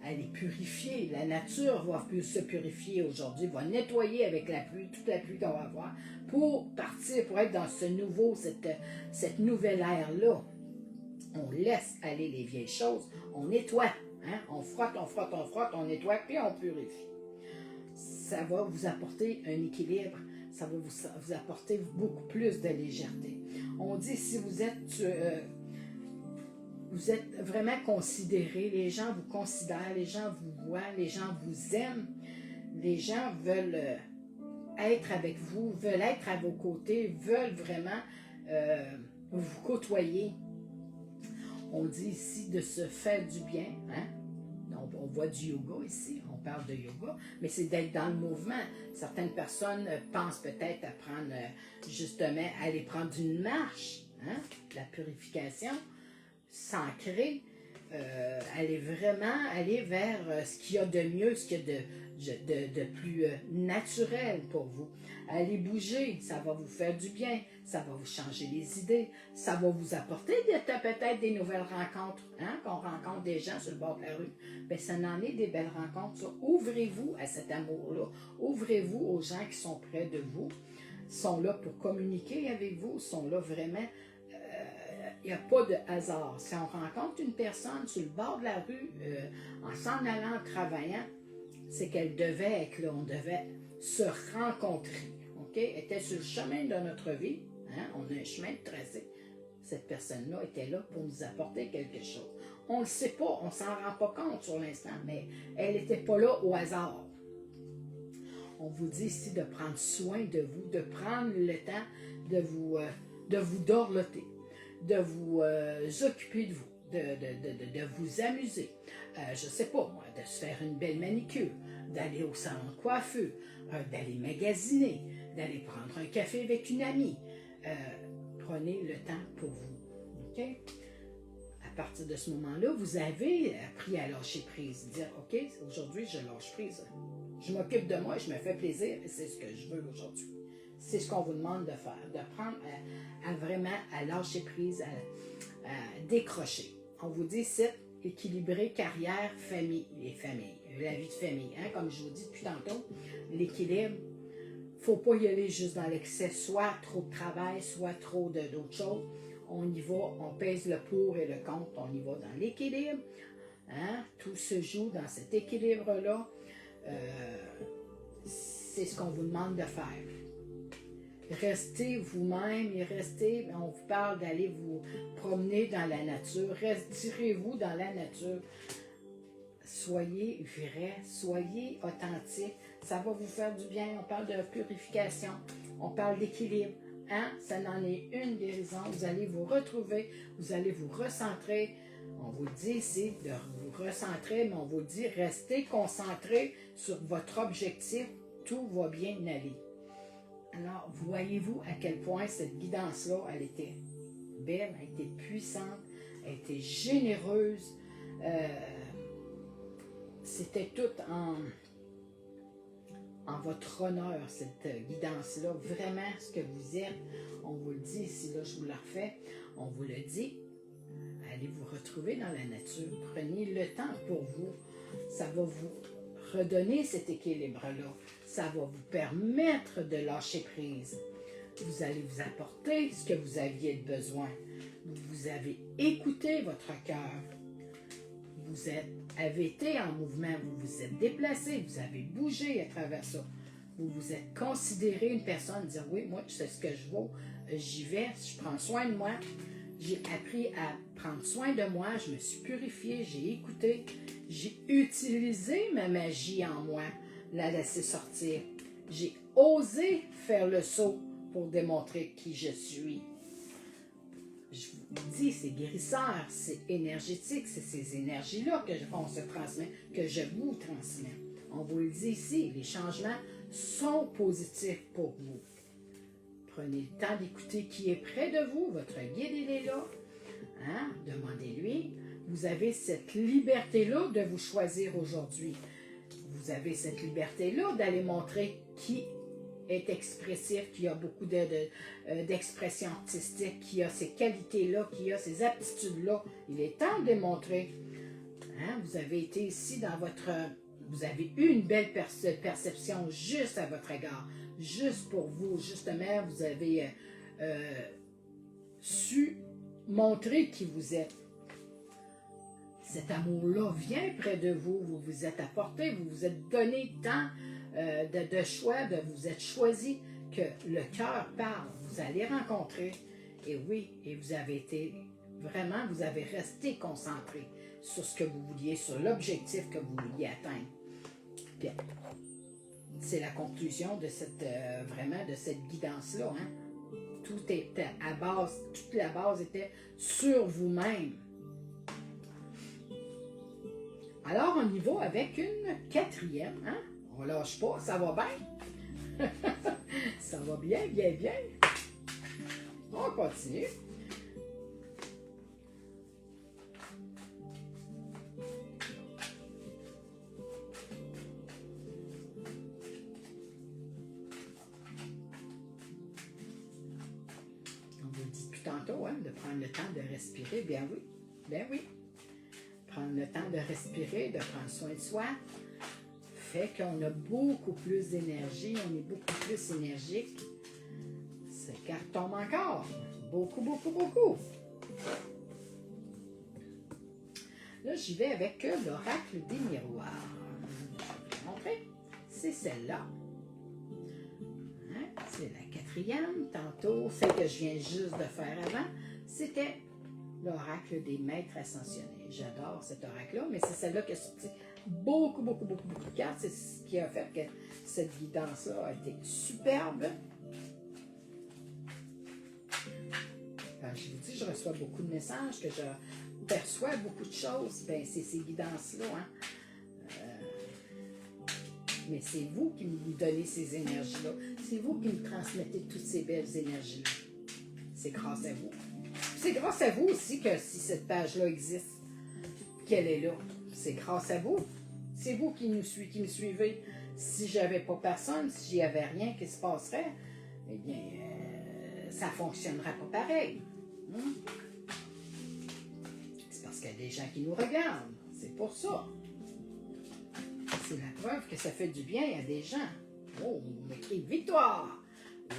Aller purifier. La nature va se purifier aujourd'hui, va nettoyer avec la pluie, toute la pluie qu'on va avoir, pour partir, pour être dans ce nouveau, cette nouvelle ère-là. On laisse aller les vieilles choses, on nettoie, hein? On frotte, on nettoie, puis on purifie. Ça va vous apporter un équilibre, ça va vous apporter beaucoup plus de légèreté. On dit si vous êtes vraiment considéré, les gens vous considèrent, les gens vous voient, les gens vous aiment, les gens veulent être avec vous, veulent être à vos côtés, veulent vraiment vous côtoyer. On dit ici de se faire du bien, hein? On voit du yoga ici, on parle de yoga, mais c'est d'être dans le mouvement. Certaines personnes pensent peut-être à prendre, justement, aller prendre une marche, hein? La purification, s'ancrer, allez vraiment aller vers ce qu'il y a de mieux, ce qu'il y a de plus naturel pour vous. Allez bouger, ça va vous faire du bien, ça va vous changer les idées, ça va vous apporter peut-être des nouvelles rencontres, hein, qu'on rencontre des gens sur le bord de la rue. Bien, ça en est des belles rencontres. Ça. Ouvrez-vous à cet amour-là, ouvrez-vous aux gens qui sont près de vous, sont là pour communiquer avec vous, sont là vraiment. Il n'y a pas de hasard. Si on rencontre une personne sur le bord de la rue, en s'en allant, en travaillant, c'est qu'elle devait être là, on devait se rencontrer. Okay? Elle était sur le chemin de notre vie, hein? On a un chemin de tracé. Cette personne-là était là pour nous apporter quelque chose. On ne le sait pas, on ne s'en rend pas compte sur l'instant, mais elle n'était pas là au hasard. On vous dit ici de prendre soin de vous, de prendre le temps de vous dorloter, de vous occuper de vous, de vous amuser. Je ne sais pas, moi, de se faire une belle manicure, d'aller au salon de coiffure, d'aller magasiner, d'aller prendre un café avec une amie. Prenez le temps pour vous. OK? À partir de ce moment-là, vous avez appris à lâcher prise. Dire, OK, aujourd'hui, je lâche prise. Je m'occupe de moi, je me fais plaisir et c'est ce que je veux aujourd'hui. C'est ce qu'on vous demande de faire, de prendre à vraiment à lâcher prise, à décrocher. On vous dit, c'est équilibrer carrière, famille et famille, la vie de famille. Hein? Comme je vous dis depuis tantôt, l'équilibre, il ne faut pas y aller juste dans l'excès, soit trop de travail, soit trop d'autres choses. On y va, on pèse le pour et le contre, on y va dans l'équilibre. Hein? Tout se joue dans cet équilibre-là. C'est ce qu'on vous demande de faire. Restez vous-même et restez, on vous parle d'aller vous promener dans la nature, retirez-vous dans la nature. Soyez vrai, soyez authentique, ça va vous faire du bien. On parle de purification, on parle d'équilibre. Hein? Ça en est une guérison. Vous allez vous retrouver, vous allez vous recentrer. On vous dit ici de vous recentrer, mais on vous dit restez concentré sur votre objectif. Tout va bien aller. Alors, voyez-vous à quel point cette guidance-là, elle était belle, elle était puissante, elle était généreuse. C'était tout en votre honneur, cette guidance-là. Vraiment, ce que vous êtes, on vous le dit ici, là, je vous la refais, on vous le dit. Allez vous retrouver dans la nature. Prenez le temps pour vous. Ça va vous redonner cet équilibre-là. Ça va vous permettre de lâcher prise. Vous allez vous apporter ce que vous aviez besoin. Vous avez écouté votre cœur. Vous avez été en mouvement, vous vous êtes déplacé, vous avez bougé à travers ça. Vous vous êtes considéré une personne, dire oui, moi, c'est ce que je vaux, j'y vais, je prends soin de moi. J'ai appris à prendre soin de moi, je me suis purifiée, j'ai écouté, j'ai utilisé ma magie en moi, la laisser sortir. J'ai osé faire le saut pour démontrer qui je suis. Je vous dis, c'est guérisseur, c'est énergétique, c'est ces énergies-là qu'on se transmet, que je vous transmets. On vous le dit ici, les changements sont positifs pour vous. Prenez le temps d'écouter qui est près de vous, votre guide, il est là. Hein? Demandez-lui. Vous avez cette liberté-là de vous choisir aujourd'hui. Vous avez cette liberté-là d'aller montrer qui est expressif, qui a beaucoup d'expression artistique, qui a ces qualités-là, qui a ces aptitudes-là. Il est temps de démontrer. Hein? Vous avez été ici dans votre... Vous avez eu une belle perception juste à votre égard, juste pour vous. Justement, vous avez su montrer qui vous êtes. Cet amour-là vient près de vous, vous vous êtes apporté, vous vous êtes donné tant de choix, de vous êtes choisi, que le cœur parle. Vous allez rencontrer, et oui, et vous avez été, vraiment, vous avez resté concentré sur ce que vous vouliez, sur l'objectif que vous vouliez atteindre. Puis, c'est la conclusion de cette, vraiment, de cette guidance-là. Hein? Tout était à base, toute la base était sur vous-même. Alors, on y va avec une quatrième. Hein? On lâche pas, ça va bien. Ça va bien, bien, bien. On continue. tantôt, hein, de prendre le temps de respirer. Bien oui, bien oui. Prendre le temps de respirer, de prendre soin de soi, fait qu'on a beaucoup plus d'énergie, on est beaucoup plus énergique. C'est carte tombe encore. Beaucoup, beaucoup, beaucoup. Là, j'y vais avec l'oracle des miroirs. Je vais vous montrer. C'est celle-là. Hein? C'est la quatrième. Tantôt, celle que je viens juste de faire avant, c'était l'oracle des maîtres ascensionnés. J'adore cet oracle-là, mais c'est celle-là qui a sorti beaucoup, beaucoup, beaucoup, beaucoup de cartes. C'est ce qui a fait que cette guidance-là a été superbe. Je vous dis, je reçois beaucoup de messages, que je perçois beaucoup de choses. Ben, c'est ces guidances-là. Hein? Mais c'est vous qui me donnez ces énergies-là. C'est vous qui me transmettez toutes ces belles énergies-là. C'est grâce à vous. C'est grâce à vous aussi que si cette page-là existe, qu'elle est là. C'est grâce à vous. C'est vous qui me suivez. Si j'avais pas personne, s'il n'y avait rien qui se passerait, eh bien, ça ne fonctionnerait pas pareil. C'est parce qu'il y a des gens qui nous regardent. C'est pour ça. C'est la preuve que ça fait du bien à des gens. Oh, on m'écrit victoire.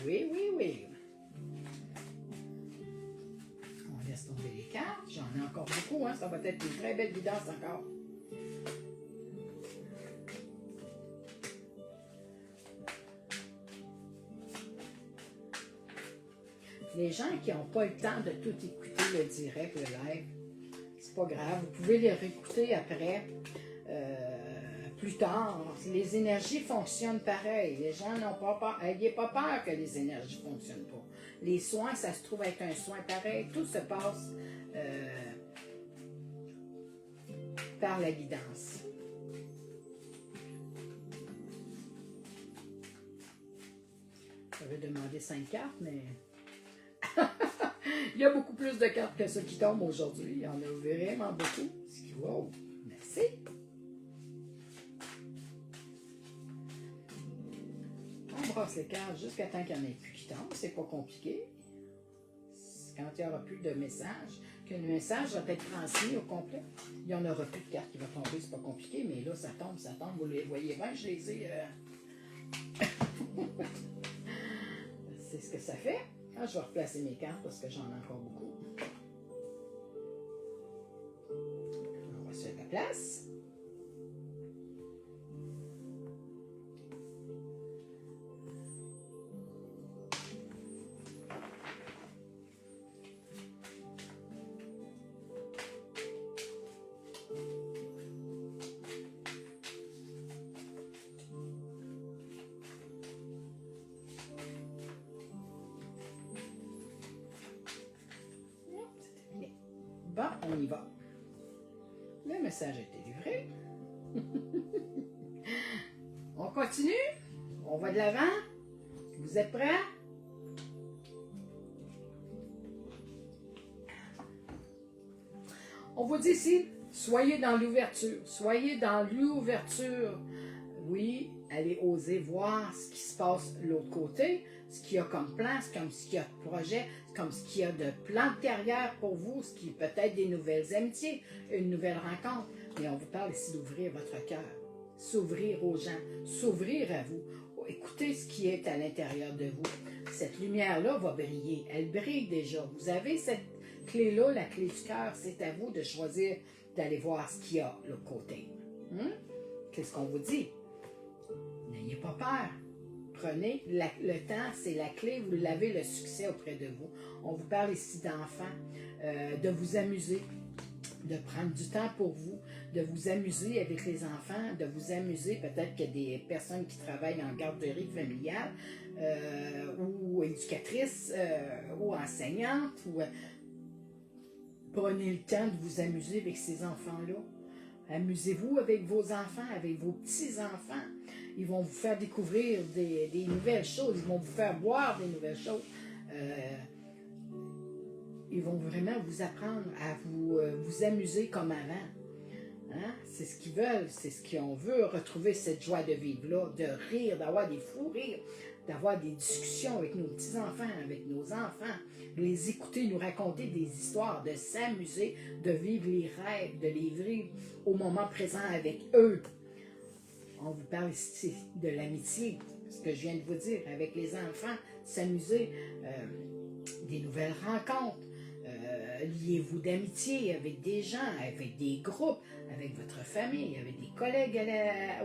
Oui, oui, oui. On laisse tomber les cartes. J'en ai encore beaucoup. Hein? Ça va être une très belle guidance encore. Les gens qui n'ont pas le temps de tout écouter, le direct, le live, c'est pas grave. Vous pouvez les réécouter après, plus tard. Les énergies fonctionnent pareil. Les gens n'ont pas peur. N'ayez pas peur que les énergies ne fonctionnent pas. Les soins, ça se trouve être un soin pareil. Tout se passe par la guidance. J'avais demandé 5 cartes, mais... Il y a beaucoup plus de cartes que ceux qui tombent aujourd'hui. Il y en a vraiment beaucoup. Wow, merci. On brasse les cartes jusqu'à temps qu'il n'y en ait plus qui tombent. C'est pas compliqué. Quand il n'y aura plus de message, que le message va être transmis au complet, il n'y en aura plus de cartes qui vont tomber. C'est pas compliqué, mais là, ça tombe, ça tombe. Vous les voyez bien, je les ai... C'est ce que ça fait. Ah, je vais replacer mes cartes parce que j'en ai encore beaucoup. On va se faire la place. Bon, on y va. Le message a été livré. On continue. On va de l'avant. Vous êtes prêts? On vous dit ici, soyez dans l'ouverture. Soyez dans l'ouverture. Oui, allez oser voir ce qui se passe de l'autre côté, ce qu'il y a comme plan, comme ce qu'il y a de projet, comme ce qu'il y a de plan de carrière pour vous, ce qui est peut-être des nouvelles amitiés, une nouvelle rencontre. Mais on vous parle ici d'ouvrir votre cœur, s'ouvrir aux gens, s'ouvrir à vous. Écoutez ce qui est à l'intérieur de vous. Cette lumière-là va briller. Elle brille déjà. Vous avez cette clé-là, la clé du cœur. C'est à vous de choisir d'aller voir ce qu'il y a de l'autre côté. Qu'est-ce qu'on vous dit? N'ayez pas peur. Prenez le temps, c'est la clé, vous l'avez le succès auprès de vous. On vous parle ici d'enfants, de vous amuser, de prendre du temps pour vous, de vous amuser avec les enfants, de vous amuser, peut-être qu'il y a des personnes qui travaillent en garderie familiale, ou éducatrices, ou enseignantes, ou prenez le temps de vous amuser avec ces enfants-là. Amusez-vous avec vos enfants, avec vos petits-enfants. Ils vont vous faire découvrir des nouvelles choses. Ils vont vous faire boire des nouvelles choses. Ils vont vraiment vous apprendre à vous amuser comme avant. Hein? C'est ce qu'ils veulent, c'est ce qu'on veut, retrouver cette joie de vivre-là, de rire, d'avoir des fous rires. d'avoir des discussions avec nos petits-enfants, avec nos enfants, de les écouter, nous raconter des histoires, de s'amuser, de vivre les rêves, de les vivre au moment présent avec eux. On vous parle ici de l'amitié, ce que je viens de vous dire, avec les enfants, s'amuser, des nouvelles rencontres, liez-vous d'amitié avec des gens, avec des groupes, avec votre famille, avec des collègues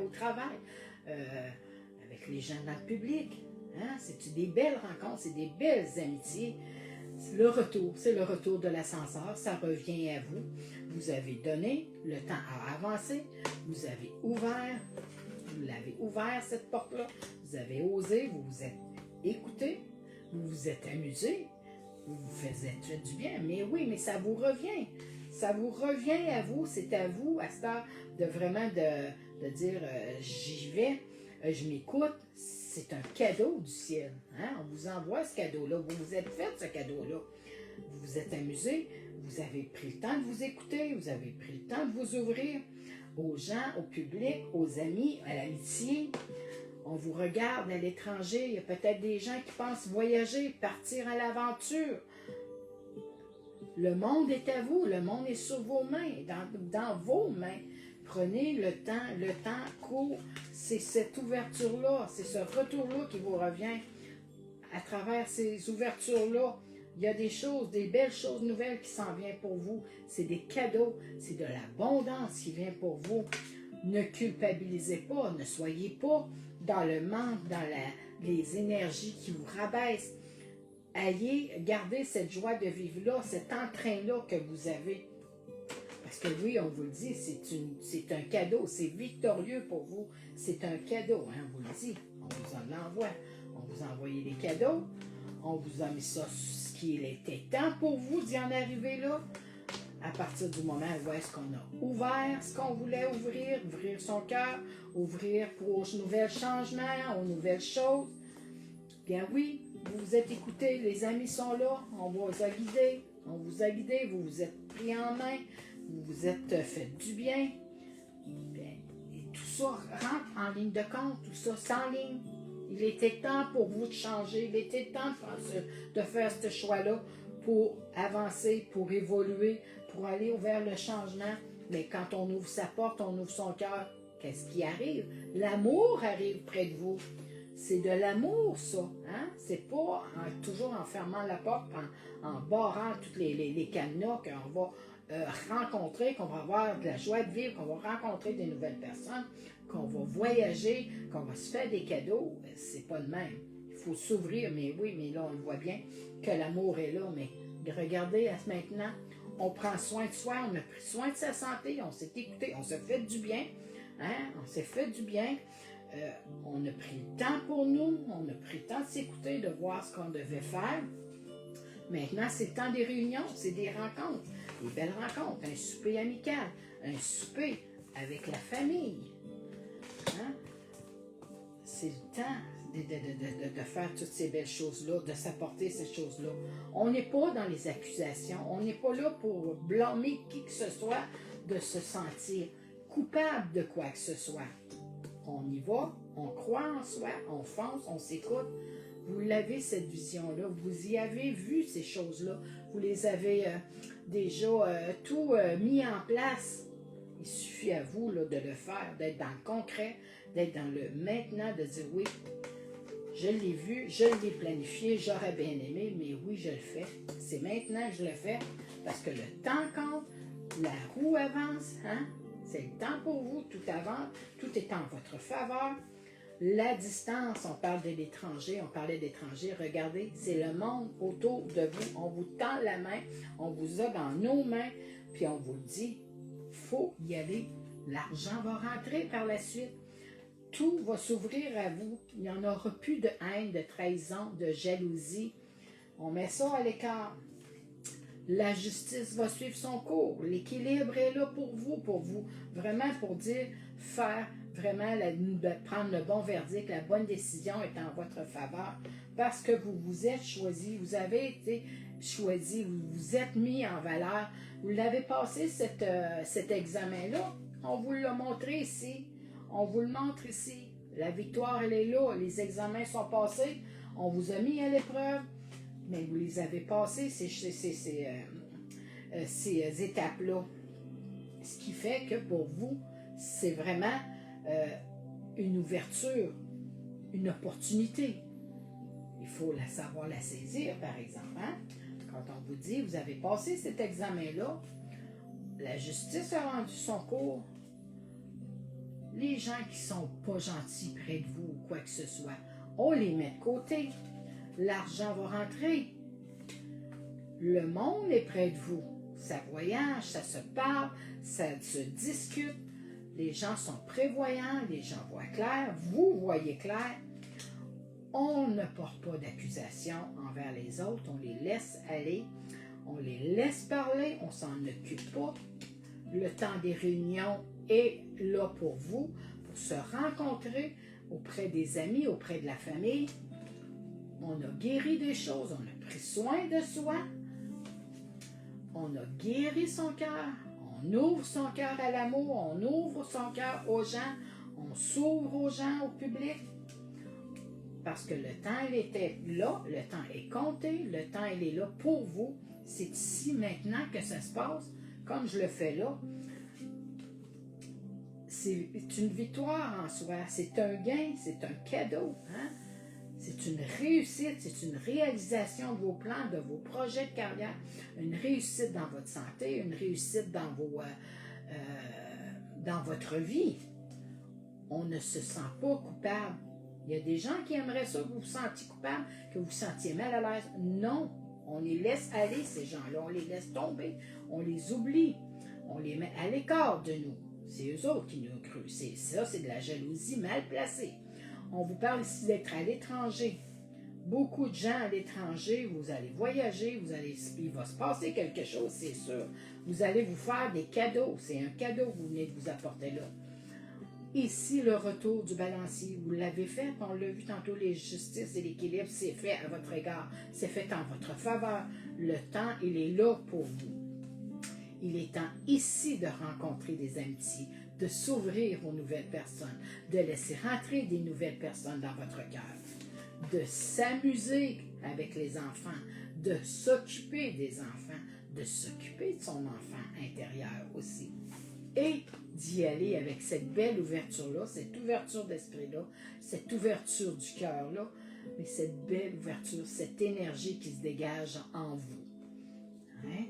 au travail, avec les gens dans le public. Hein? C'est des belles rencontres, c'est des belles amitiés. C'est le retour de l'ascenseur, ça revient à vous. Vous avez donné, le temps a avancé, vous avez ouvert, vous l'avez ouvert cette porte-là, vous avez osé, vous vous êtes écouté, vous vous êtes amusé, vous vous faites du bien. Mais oui, mais ça vous revient. Ça vous revient à vous, c'est à vous à cette heure de vraiment de dire j'y vais, je m'écoute. C'est un cadeau du ciel. Hein? On vous envoie ce cadeau-là. Vous vous êtes fait ce cadeau-là. Vous vous êtes amusé. Vous avez pris le temps de vous écouter. Vous avez pris le temps de vous ouvrir aux gens, au public, aux amis, à l'amitié. On vous regarde à l'étranger. Il y a peut-être des gens qui pensent voyager, partir à l'aventure. Le monde est à vous. Le monde est sur vos mains, dans vos mains. Prenez le temps court, c'est cette ouverture-là, c'est ce retour-là qui vous revient à travers ces ouvertures-là. Il y a des choses, des belles choses nouvelles qui s'en viennent pour vous. C'est des cadeaux, c'est de l'abondance qui vient pour vous. Ne culpabilisez pas, ne soyez pas dans le manque, dans les énergies qui vous rabaissent. Gardez cette joie de vivre-là, cet entrain-là que vous avez. Parce que oui, on vous le dit, c'est un cadeau, c'est victorieux pour vous. C'est un cadeau, hein, on vous le dit. On vous en envoie. On vous a envoyé des cadeaux. On vous a mis ça ce qu'il était temps pour vous d'y en arriver là. À partir du moment où est-ce qu'on a ouvert ce qu'on voulait ouvrir son cœur, ouvrir pour aux nouvelles changements, aux nouvelles choses. Bien oui, vous vous êtes écoutés, les amis sont là, on vous a guidés, vous vous êtes pris en main. Vous vous êtes fait du bien. Et tout ça rentre en ligne de compte, tout ça s'enligne. Il était temps pour vous de changer, il était temps de faire ce choix-là pour avancer, pour évoluer, pour aller vers le changement. Mais quand on ouvre sa porte, on ouvre son cœur, qu'est-ce qui arrive? L'amour arrive près de vous. C'est de l'amour, ça. Hein? C'est pas toujours en fermant la porte, en barrant tous les cadenas qu'on va rencontrer, qu'on va avoir de la joie de vivre, qu'on va rencontrer des nouvelles personnes, qu'on va voyager, qu'on va se faire des cadeaux. C'est pas le même. Il faut s'ouvrir, mais oui, mais là, on le voit bien, que l'amour est là. Mais regardez, maintenant, on prend soin de soi, on a pris soin de sa santé, on s'est écouté, on s'est fait du bien. Hein? On s'est fait du bien. On a pris le temps pour nous, on a pris le temps de s'écouter, de voir ce qu'on devait faire. Maintenant, c'est le temps des réunions, c'est des rencontres, des belles rencontres, un souper amical, un souper avec la famille. Hein? C'est le temps de faire toutes ces belles choses-là, de s'apporter ces choses-là. On n'est pas dans les accusations, on n'est pas là pour blâmer qui que ce soit de se sentir coupable de quoi que ce soit. On y va, on croit en soi, on fonce, on s'écoute. Vous l'avez, cette vision-là, vous y avez vu ces choses-là, vous les avez déjà tout mis en place. Il suffit à vous là, de le faire, d'être dans le concret, d'être dans le maintenant, de dire oui, je l'ai vu, je l'ai planifié, j'aurais bien aimé, mais oui, je le fais. C'est maintenant que je le fais, parce que le temps compte, la roue avance, hein? C'est le temps pour vous, tout avance, tout est en votre faveur. La distance, on parle de l'étranger, on parlait d'étranger, regardez, c'est le monde autour de vous. On vous tend la main, on vous a dans nos mains, puis on vous dit, il faut y aller. L'argent va rentrer par la suite. Tout va s'ouvrir à vous. Il n'y en aura plus de haine, de trahison, de jalousie. On met ça à l'écart. La justice va suivre son cours. L'équilibre est là pour vous, vraiment pour dire, faire vraiment, prendre le bon verdict, la bonne décision est en votre faveur, parce que vous vous êtes choisi, vous avez été choisi, vous vous êtes mis en valeur, vous l'avez passé cet examen-là, on vous l'a montré ici, on vous le montre ici, La victoire, elle est là. Les examens sont passés. On vous a mis à l'épreuve, mais vous les avez passés, ces étapes-là. Ce qui fait que pour vous, c'est vraiment une ouverture, une opportunité. Il faut savoir la saisir, par exemple. Hein? Quand on vous dit, vous avez passé cet examen-là, la justice a rendu son cours. Les gens qui ne sont pas gentils près de vous ou quoi que ce soit, on les met de côté. L'argent va rentrer. Le monde est près de vous. Ça voyage, ça se parle, ça se discute. Les gens sont prévoyants, les gens voient clair, vous voyez clair. On ne porte pas d'accusation envers les autres, on les laisse aller, on les laisse parler, on s'en occupe pas. Le temps des réunions est là pour vous, pour se rencontrer auprès des amis, auprès de la famille. On a guéri des choses, on a pris soin de soi, on a guéri son cœur, on ouvre son cœur à l'amour, on ouvre son cœur aux gens, on s'ouvre aux gens, au public. Parce que le temps, il était là, le temps est compté, le temps, il est là pour vous. C'est ici, maintenant, que ça se passe, comme je le fais là. C'est une victoire en soi, c'est un gain, c'est un cadeau. Hein? C'est une réussite, c'est une réalisation de vos plans, de vos projets de carrière, une réussite dans votre santé, une réussite dans votre vie. On ne se sent pas coupable. Il y a des gens qui aimeraient ça, que vous vous sentiez coupable, que vous vous sentiez mal à l'aise. Non, on les laisse aller, ces gens-là. On les laisse tomber, on les oublie, on les met à l'écart de nous. C'est eux autres qui nous ont cru. Ça, c'est de la jalousie mal placée. On vous parle ici d'être à l'étranger. Beaucoup de gens à l'étranger, vous allez voyager, il va se passer quelque chose, c'est sûr. Vous allez vous faire des cadeaux. C'est un cadeau que vous venez de vous apporter là. Ici, le retour du balancier, vous l'avez fait, on l'a vu tantôt, les justices et l'équilibre, c'est fait à votre égard, c'est fait en votre faveur. Le temps, il est là pour vous. Il est temps ici de rencontrer des amitiés, de s'ouvrir aux nouvelles personnes, de laisser rentrer des nouvelles personnes dans votre cœur, de s'amuser avec les enfants, de s'occuper des enfants, de s'occuper de son enfant intérieur aussi. Et d'y aller avec cette belle ouverture-là, cette ouverture d'esprit-là, cette ouverture du cœur-là, mais cette belle ouverture, cette énergie qui se dégage en vous. Hein?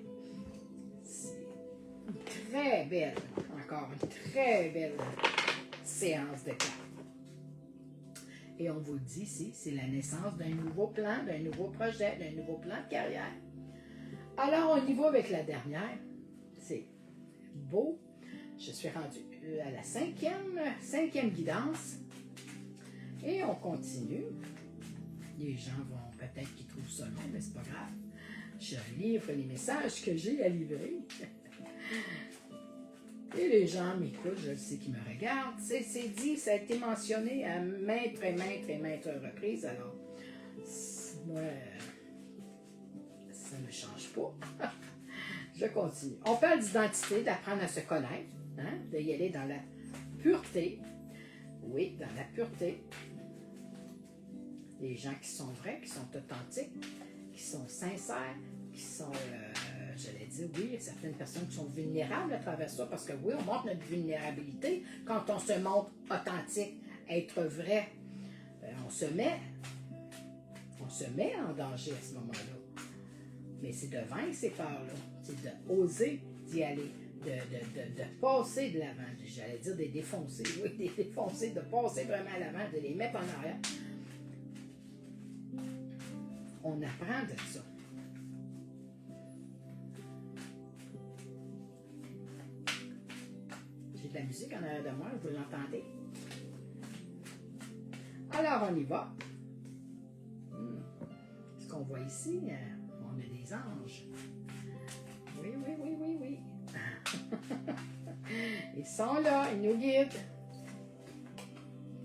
C'est une très belle, encore une très belle séance de cartes. Et on vous le dit ici, c'est la naissance d'un nouveau plan, d'un nouveau projet, d'un nouveau plan de carrière. Alors, on y va avec la dernière. C'est beau. Je suis rendue à la cinquième guidance. Et on continue. Les gens vont peut-être qu'ils trouvent ça long, mais c'est pas grave. Je livre les messages que j'ai à livrer. Et les gens m'écoutent, je sais qu'ils me regardent. C'est dit, ça a été mentionné à maintes reprises. Alors, moi, ça ne change pas. Je continue. On parle d'identité, d'apprendre à se connaître. Hein, d'y aller dans la pureté. Oui, dans la pureté. Les gens qui sont vrais, qui sont authentiques, qui sont sincères, qui sont, j'allais dire, oui, il y a certaines personnes qui sont vulnérables à travers ça, parce que oui, on montre notre vulnérabilité quand on se montre authentique, être vrai. On se met en danger à ce moment-là. Mais c'est de vaincre ces peurs-là, c'est d'oser d'y aller. De passer de l'avant, j'allais dire des défoncer, oui, des défoncer, de passer vraiment à l'avant, de les mettre en arrière. On apprend de ça. J'ai de la musique en arrière de moi, vous l'entendez? Alors, on y va. Ce qu'on voit ici, on a des anges. Oui. Ils sont là, ils nous guident.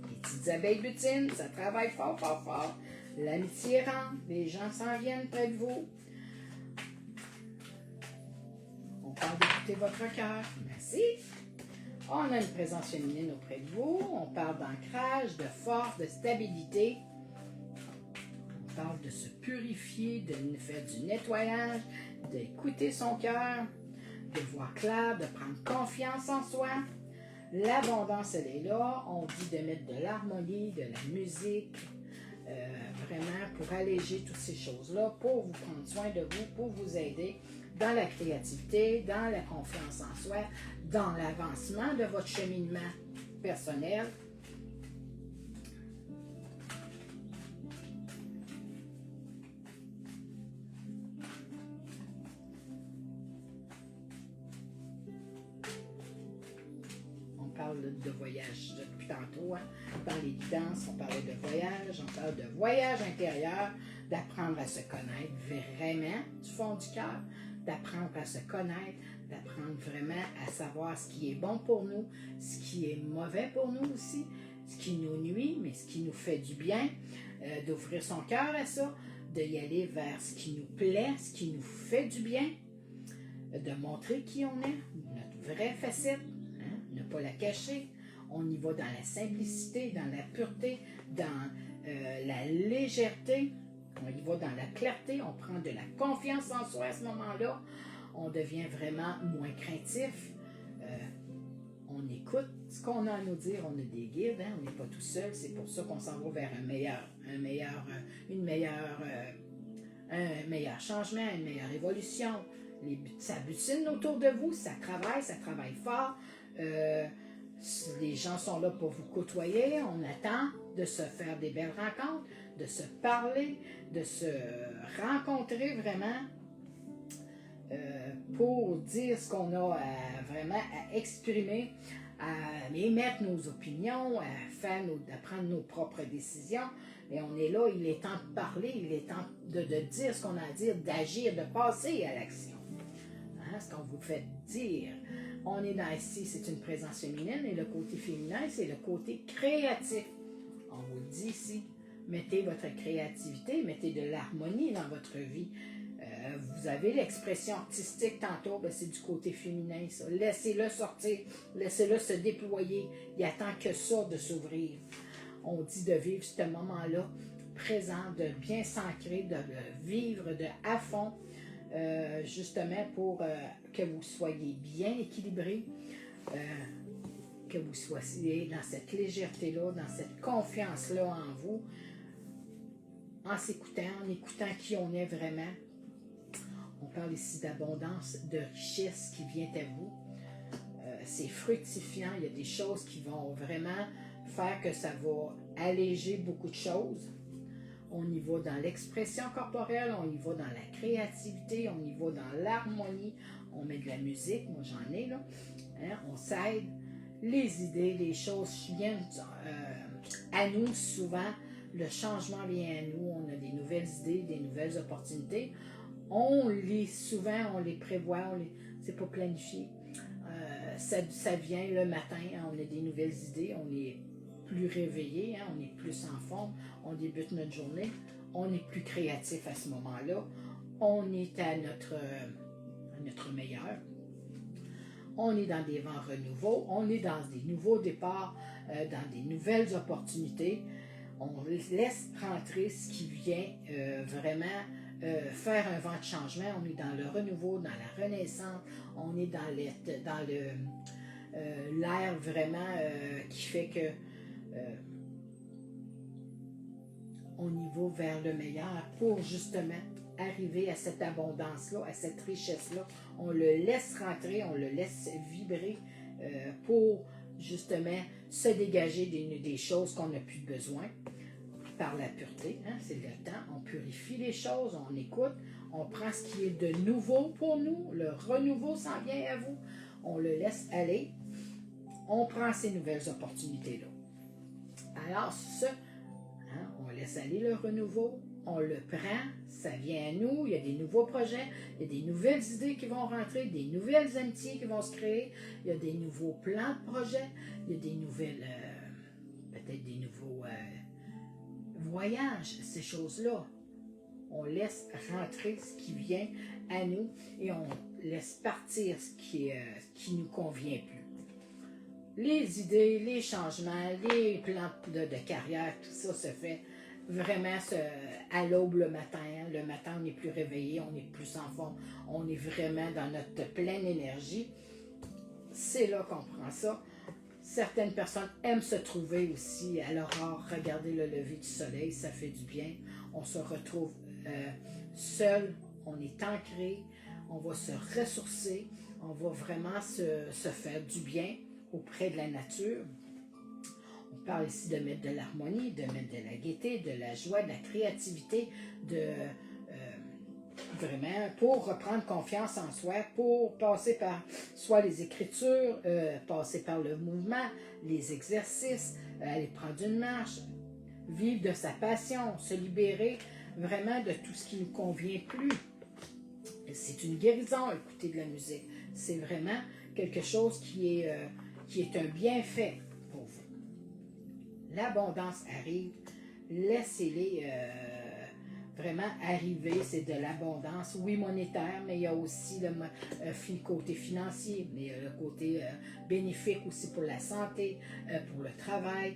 Les petites abeilles butines, ça travaille fort. L'amitié rentre, les gens s'en viennent près de vous. On parle d'écouter votre cœur. Merci. On a une présence féminine auprès de vous. On parle d'ancrage, de force, de stabilité. On parle de se purifier, de faire du nettoyage, d'écouter son cœur, de voir clair, de prendre confiance en soi. L'abondance, elle est là. On dit de mettre de l'harmonie, de la musique, vraiment pour alléger toutes ces choses-là, pour vous prendre soin de vous, pour vous aider dans la créativité, dans la confiance en soi, dans l'avancement de votre cheminement personnel. On parle de voyage depuis tantôt, hein? Dans les guidances, on parlait de voyage, on parle de voyage intérieur, d'apprendre à se connaître vraiment du fond du cœur, d'apprendre à se connaître, d'apprendre vraiment à savoir ce qui est bon pour nous, ce qui est mauvais pour nous aussi, ce qui nous nuit, mais ce qui nous fait du bien, d'ouvrir son cœur à ça, d'y aller vers ce qui nous plaît, ce qui nous fait du bien, de montrer qui on est, notre vraie facette, hein, ne pas la cacher. On y va dans la simplicité, dans la pureté, dans la légèreté. On y va dans la clarté, on prend de la confiance en soi à ce moment-là. On devient vraiment moins craintif. On écoute ce qu'on a à nous dire. On a des guides, hein? On n'est pas tout seul. C'est pour ça qu'on s'en va vers un meilleur changement, une meilleure évolution. Ça butine autour de vous, ça travaille fort. Les gens sont là pour vous côtoyer. On attend de se faire des belles rencontres, de se parler, de se rencontrer vraiment pour dire ce qu'on a vraiment à exprimer, à émettre nos opinions, à prendre nos propres décisions. Et on est là, il est temps de parler, il est temps de dire ce qu'on a à dire, d'agir, de passer à l'action. Hein, ce qu'on vous fait dire. On est dans ici, c'est une présence féminine, et le côté féminin, c'est le côté créatif. On vous le dit ici, mettez votre créativité, mettez de l'harmonie dans votre vie. Vous avez l'expression artistique tantôt, ben c'est du côté féminin, ça. Laissez-le sortir, laissez-le se déployer. Il attend que ça de s'ouvrir. On dit de vivre ce moment-là présent, de bien s'ancrer, de le vivre à fond, justement pour que vous soyez bien équilibré, que vous soyez dans cette légèreté-là, dans cette confiance-là en vous, en s'écoutant, en écoutant qui on est vraiment. On parle ici d'abondance, de richesse qui vient à vous. C'est fructifiant, il y a des choses qui vont vraiment faire que ça va alléger beaucoup de choses. On y va dans l'expression corporelle, on y va dans la créativité, on y va dans l'harmonie, on met de la musique, moi j'en ai là, hein, on s'aide, les idées, les choses viennent à nous souvent, le changement vient à nous, on a des nouvelles idées, des nouvelles opportunités, on les souvent, on les prévoit, c'est pas planifié, ça vient le matin, hein, on a des nouvelles idées, on est plus réveillé, hein, on est plus en forme, on débute notre journée, on est plus créatif à ce moment-là, on est à notre meilleur, on est dans des vents renouveaux, on est dans des nouveaux départs, dans des nouvelles opportunités, on laisse rentrer ce qui vient vraiment faire un vent de changement, on est dans le renouveau, dans la renaissance, on est dans l'air vraiment qui fait que on y va vers le meilleur pour justement arriver à cette abondance-là, à cette richesse-là. On le laisse rentrer, on le laisse vibrer pour justement se dégager des choses qu'on n'a plus besoin par la pureté. Hein, c'est le temps, on purifie les choses, on écoute, on prend ce qui est de nouveau pour nous, le renouveau s'en vient à vous, on le laisse aller, on prend ces nouvelles opportunités-là. Alors, on laisse aller le renouveau, on le prend, ça vient à nous, il y a des nouveaux projets, il y a des nouvelles idées qui vont rentrer, des nouvelles amitiés qui vont se créer, il y a des nouveaux plans de projets, il y a des nouvelles, peut-être des nouveaux voyages, ces choses-là. On laisse rentrer ce qui vient à nous et on laisse partir ce qui nous convient plus. les idées, les changements, les plans de carrière, tout ça se fait vraiment à l'aube le matin. Hein. Le matin, on est plus réveillé, on est plus en forme, on est vraiment dans notre pleine énergie. C'est là qu'on prend ça. Certaines personnes aiment se trouver aussi à l'aurore, regarder le lever du soleil, ça fait du bien. On se retrouve seul, on est ancré, on va se ressourcer, on va vraiment se faire du bien auprès de la nature. On parle ici de mettre de l'harmonie, de mettre de la gaieté, de la joie, de la créativité, vraiment pour reprendre confiance en soi, pour passer par soit les écritures, passer par le mouvement, les exercices, aller prendre une marche, vivre de sa passion, se libérer vraiment de tout ce qui ne nous convient plus. C'est une guérison, écouter de la musique. C'est vraiment quelque chose qui est un bienfait pour vous. L'abondance arrive, laissez-les vraiment arriver, c'est de l'abondance, oui monétaire, mais il y a aussi le côté financier, mais il y a le côté bénéfique aussi pour la santé, pour le travail,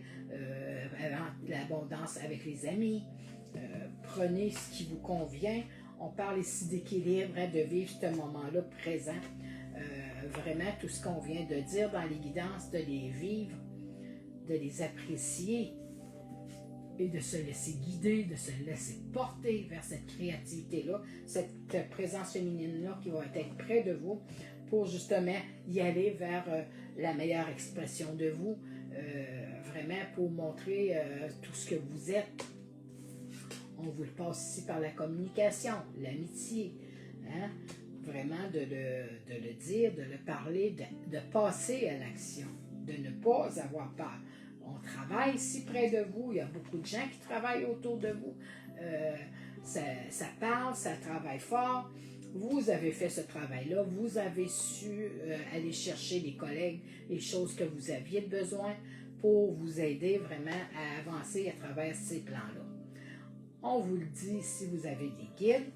l'abondance avec les amis. Prenez ce qui vous convient. On parle ici d'équilibre, hein, de vivre ce moment-là présent. Vraiment, tout ce qu'on vient de dire dans les guidances, de les vivre, de les apprécier et de se laisser guider, de se laisser porter vers cette créativité-là, cette présence féminine-là qui va être près de vous pour justement y aller vers la meilleure expression de vous, vraiment pour montrer tout ce que vous êtes. On vous le passe ici par la communication, l'amitié, hein? Vraiment de le dire, de le parler, de passer à l'action, de ne pas avoir peur. On travaille ici près de vous, il y a beaucoup de gens qui travaillent autour de vous, ça parle, ça travaille fort. Vous avez fait ce travail-là, vous avez su aller chercher les collègues, les choses que vous aviez besoin pour vous aider vraiment à avancer à travers ces plans-là. On vous le dit, si vous avez des guides,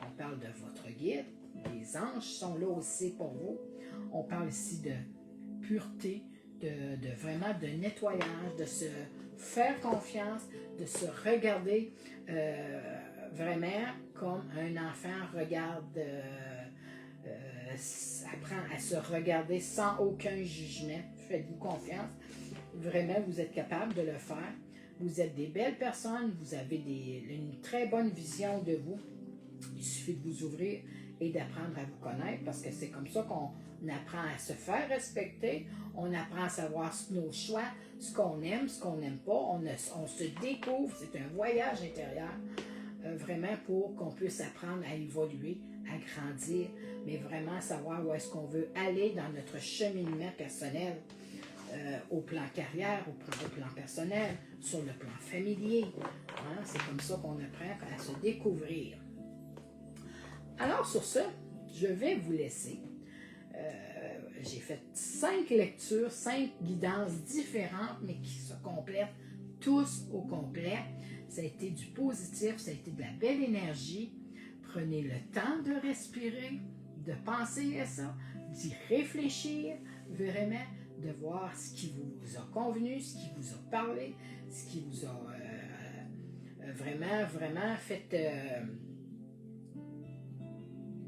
on parle de votre guide, les anges sont là aussi pour vous. On parle ici de pureté, de vraiment de nettoyage, de se faire confiance, de se regarder vraiment comme un enfant regarde, apprend à se regarder sans aucun jugement. Faites-vous confiance. Vraiment, vous êtes capable de le faire. Vous êtes des belles personnes, vous avez une très bonne vision de vous. Il suffit de vous ouvrir et d'apprendre à vous connaître parce que c'est comme ça qu'on apprend à se faire respecter, on apprend à savoir nos choix, ce qu'on aime, ce qu'on n'aime pas, on se découvre, c'est un voyage intérieur, vraiment pour qu'on puisse apprendre à évoluer, à grandir, mais vraiment savoir où est-ce qu'on veut aller dans notre cheminement personnel. Au plan carrière, au plan personnel, sur le plan familier. Hein? C'est comme ça qu'on apprend à se découvrir. Alors sur ce, je vais vous laisser. J'ai fait 5 lectures, 5 guidances différentes, mais qui se complètent tous au complet. Ça a été du positif, ça a été de la belle énergie. Prenez le temps de respirer, de penser à ça, d'y réfléchir, vraiment de voir ce qui vous a convenu, ce qui vous a parlé, ce qui vous a vraiment fait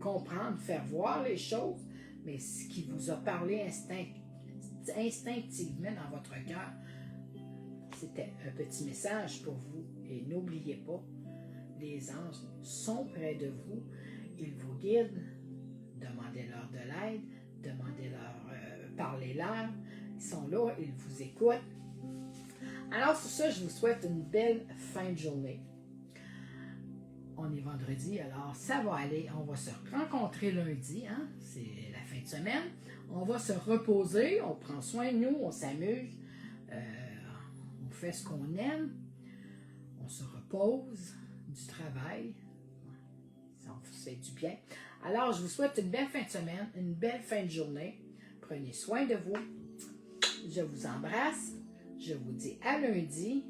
comprendre, faire voir les choses, mais ce qui vous a parlé instinctivement dans votre cœur, c'était un petit message pour vous. Et n'oubliez pas, les anges sont près de vous, ils vous guident, demandez-leur de l'aide, demandez-leur, parlez-leur, ils sont là, ils vous écoutent. Alors sur ça, je vous souhaite une belle fin de journée. On est vendredi, alors ça va aller. On va se rencontrer lundi, hein? C'est la fin de semaine. On va se reposer, on prend soin de nous, on s'amuse, on fait ce qu'on aime, on se repose du travail, ça fait du bien. Alors, je vous souhaite une belle fin de semaine, une belle fin de journée. Prenez soin de vous. Je vous embrasse. Je vous dis à lundi.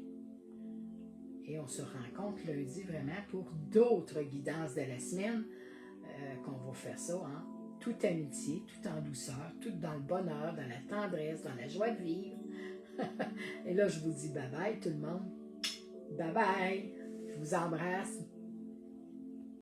Et on se rencontre lundi vraiment pour d'autres guidances de la semaine qu'on va faire ça, hein, toute amitié, tout en douceur, tout dans le bonheur, dans la tendresse, dans la joie de vivre. Et là, je vous dis bye bye tout le monde. Bye bye. Je vous embrasse.